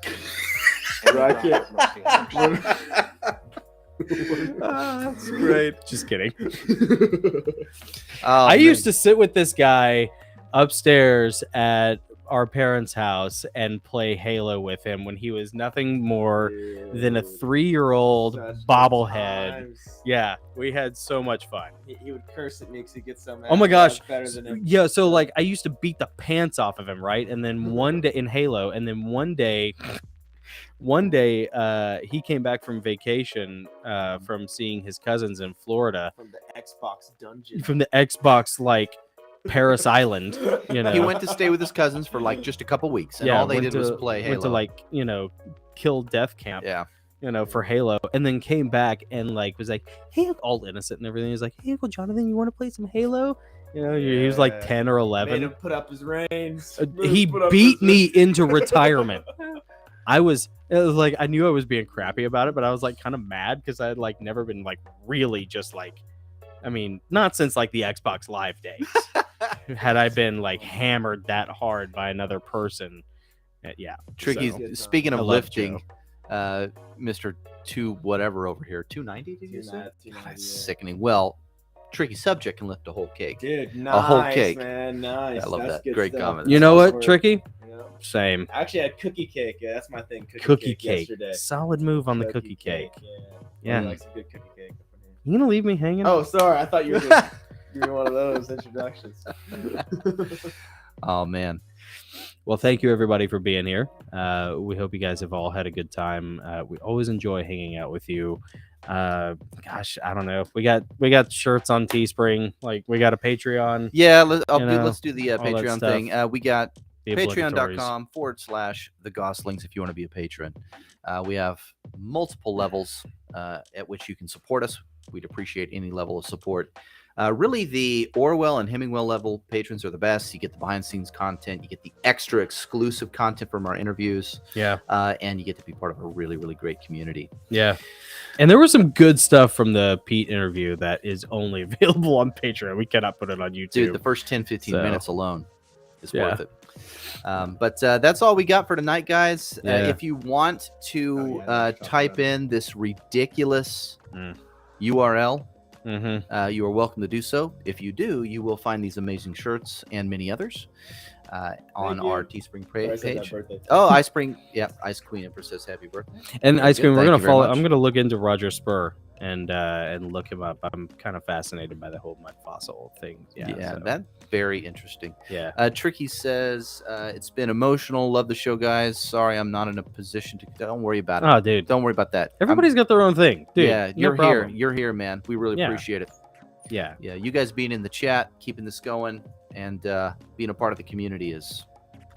Rocket. That's great. Just kidding. Oh, I used to sit with this guy upstairs at our parents' house and play Halo with him when he was nothing more than a 3-year-old bobblehead. Yeah, we had so much fun. He would curse at me because he gets so mad. Oh my gosh. Better than him. Yeah, so I used to beat the pants off of him, right? And then one day in Halo, and then one day he came back from vacation from seeing his cousins in Florida. From the Xbox dungeon. From the Xbox Paris Island, He went to stay with his cousins for just a couple weeks, and all they did was play Halo. Went to kill Death Camp. Yeah. For Halo, and then came back and was like, hey, all innocent and everything. He's like, hey, Uncle Jonathan, you want to play some Halo? He was like 10 or 11. Made him put up his reins. He beat me into retirement. I knew I was being crappy about it, but I was kind of mad because I had never been really just not since the Xbox Live days had I been hammered that hard by another person. Yeah. Tricky. So, Speaking of I love lifting, Mr. 2 whatever over here, 290. Did you say? 290, That's yeah. sickening. Well, Tricky Subject can lift a whole cake. Dude, nice, A whole cake. man, nice. I love That's that. good Great stuff. comment. You know what, Work. Tricky? Yeah. Same. I actually had cookie cake. Yeah, that's my thing. Cookie cake. Yesterday. Solid move on the cookie cake. Yeah. Yeah. I like some good cookie cake. You gonna leave me hanging? Oh, sorry. I thought you were just, you were one of those introductions. Oh man. Well, thank you everybody for being here. We hope you guys have all had a good time. We always enjoy hanging out with you. Gosh, I don't know. We got shirts on Teespring. We got a Patreon. Yeah, let's do the all that Patreon stuff. thing. We got The obligatories. patreon.com/the Gosslings if you want to be a patron. We have multiple levels at which you can support us. We'd appreciate any level of support. Really, the Orwell and Hemingway level patrons are the best. You get the behind-the-scenes content. You get the extra exclusive content from our interviews. Yeah. And you get to be part of a really, really great community. Yeah. And there was some good stuff from the Pete interview that is only available on Patreon. We cannot put it on YouTube. Dude, the first 10, 15 So, minutes alone is yeah. worth it. But that's all we got for tonight, guys. Yeah. If you want to type in this ridiculous URL, you are welcome to do so. If you do, you will find these amazing shirts and many others on you. our Teespring I said that page. birthday. Oh, Ice Queen. Yeah, Ice Queen Empress says happy birthday. And Ice good. Cream, we're Thank gonna you very follow. much. I'm gonna look into Roger Spur and look him up. I'm kind of fascinated by the whole mud fossil thing. Yeah, that's very interesting. Yeah. Tricky says it's been emotional. Love the show, guys. Sorry, I'm not in a position to. Don't worry about it. Oh, dude. Don't worry about that. Everybody's got their own thing, dude. Yeah, no you're here. problem. You're here, man. We really appreciate it. Yeah. Yeah, you guys being in the chat, keeping this going, and being a part of the community is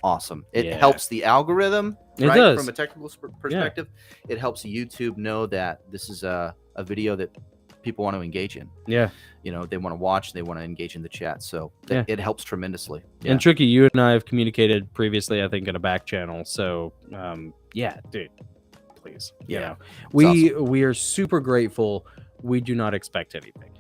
awesome. It helps the algorithm, It right? does. From a technical perspective, it helps YouTube know that this is a video that people want to engage in. Yeah. You know, they want to watch, they want to engage in the chat. So it helps tremendously. Yeah. And Tricky, you and I have communicated previously, I think, in a back channel. So, yeah, dude, please. You know, we are super grateful. We do not expect anything.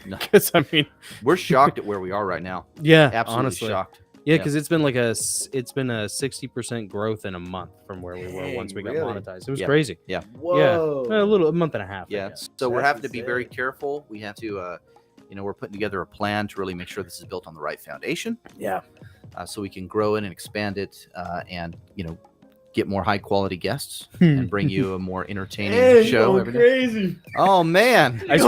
Because I mean, we're shocked at where we are right now. Yeah, absolutely honestly. shocked. Yeah, because it's been a 60% growth in a month from where we were once we got monetized. It was crazy. Yeah. Whoa. Yeah. A month and a half. Yeah. So we're having to be very careful. We have to, we're putting together a plan to really make sure this is built on the right foundation. Yeah. So we can grow it and expand it, and get more high quality guests and bring you a more entertaining show every day. Crazy. Oh man, Ice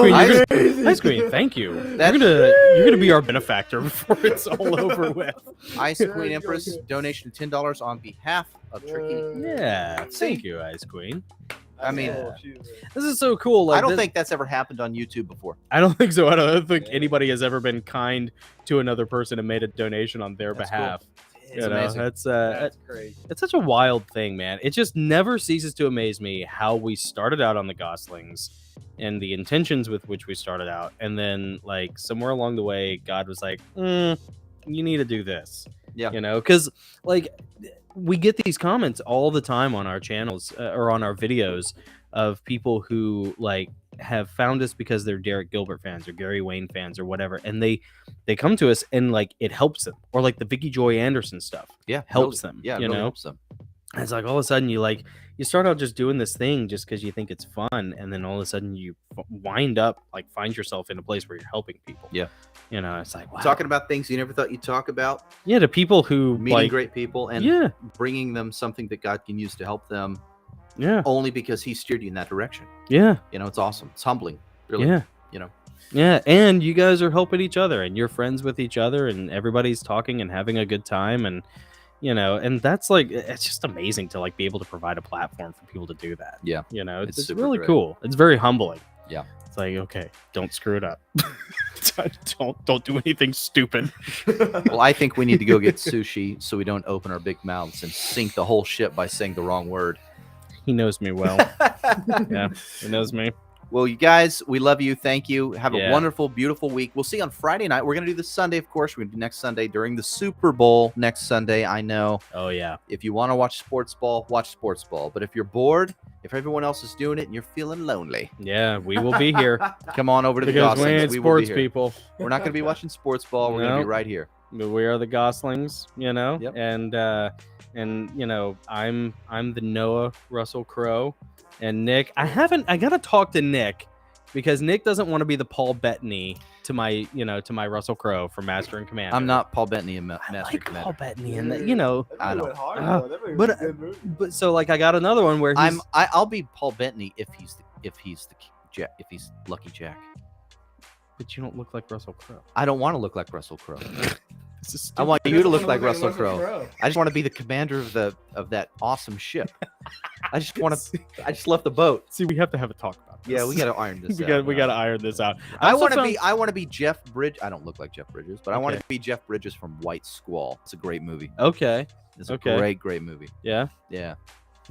Queen, thank you. You're gonna be our benefactor before it's all over with. Ice Queen Empress donation $10 on behalf of Tricky. Yeah, thank you, Ice Queen. I mean, this is so cool. Like, I don't think that's ever happened on YouTube before. I don't think so. I don't think anybody has ever been kind to another person and made a donation on their behalf. Cool. It's amazing. That's great. It's such a wild thing, man. It just never ceases to amaze me how we started out on the Goslings and the intentions with which we started out, and then like somewhere along the way, God was like, "You need to do this." Yeah, because like we get these comments all the time on our channels or on our videos of people who like have found us because they're Derek Gilbert fans or Gary Wayne fans or whatever, and they come to us and like it helps them, or like the Vicky Joy Anderson stuff helps them. Yeah, it really helps them. And it's like all of a sudden you start out just doing this thing just because you think it's fun, and then all of a sudden you find yourself in a place where you're helping people. Yeah, it's like, wow. Talking about things you never thought you'd talk about. Yeah, to people who meeting great people and bringing them something that God can use to help them. Yeah, only because He steered you in that direction. Yeah, it's awesome. It's humbling. Really. Yeah. Yeah, and you guys are helping each other, and you're friends with each other, and everybody's talking and having a good time, and and that's like, it's just amazing to like be able to provide a platform for people to do that. Yeah, it's really cool. It's very humbling. Yeah, it's like, okay, don't screw it up. don't do anything stupid. Well, I think we need to go get sushi so we don't open our big mouths and sink the whole ship by saying the wrong word. He knows me well. Yeah, he knows me. Well, you guys, we love you. Thank you. Have a wonderful, beautiful week. We'll see you on Friday night. We're going to do this Sunday, of course. We're going to do next Sunday during the Super Bowl next Sunday. I know. Oh, yeah. If you want to watch sports ball, watch sports ball. But if you're bored, if everyone else is doing it and you're feeling lonely, yeah, we will be here. Come on over to the Goslings. We sports people. We're not going to be watching sports ball. We're going to be right here. We are the Goslings, Yep. and I'm the Noah Russell Crowe. And Nick, I gotta talk to Nick, because Nick doesn't want to be the Paul Bettany to my Russell Crowe from Master and Commander. I'm not Paul Bettany in Master and Commander. Paul Bettany and I know. But so like I got another one where I'll be Paul Bettany if he's Lucky Jack. But you don't look like Russell Crowe. I don't want to look like Russell Crowe. I want you to look like Russell Crowe. I just want to be the commander of that awesome ship. I just left the boat. See, we have to have a talk about this. Yeah, we got to iron this out. We got to iron this out. I want to be Jeff Bridges. I don't look like Jeff Bridges, but I want to be Jeff Bridges from White Squall. It's a great movie. Okay. It's a great movie. Yeah. Yeah.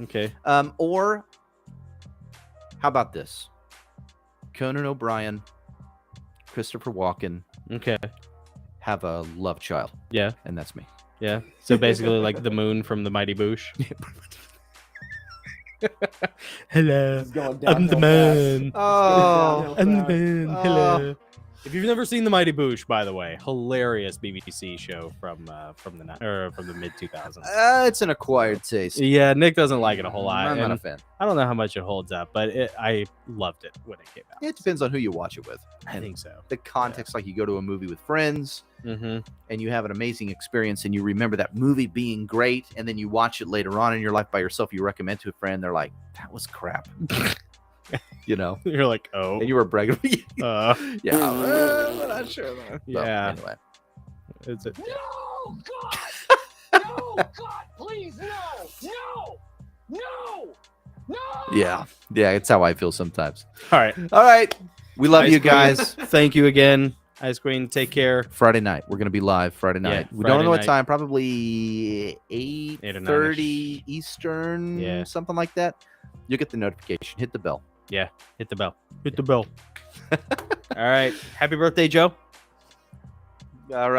Okay. Or how about this? Conan O'Brien, Christopher Walken. Okay. Have a love child. Yeah. And that's me. Yeah. So basically like the moon from the Mighty Boosh. Hello. I'm the man. Oh. I'm the man. Hello. If you've never seen the Mighty Boosh, by the way, hilarious BBC show from the mid 2000s. It's an acquired taste. Yeah, Nick doesn't like it a whole lot. I'm not a fan. I don't know how much it holds up, but I loved it when it came out. It depends on who you watch it with. I think so. The context, like you go to a movie with friends, and you have an amazing experience, and you remember that movie being great, and then you watch it later on in your life by yourself. You recommend to a friend, they're like, "That was crap." You know, You're like, oh, and you were bragging. Yeah, uh, I'm not sure. Though. Yeah. So, anyway, is it? No, God! No, God, please, no! No! No! No! yeah, it's how I feel sometimes. All right. All right, we love Ice you Queen, guys. Thank you again, Ice Queen. Take care. Friday night, we're gonna be live. Friday night. We Friday don't know what night. time. Probably 8:30 Eastern. Yeah. Something like that. You'll get the notification. Hit the bell. Yeah, hit the bell. Hit the bell. All right. Happy birthday, Joe. All right.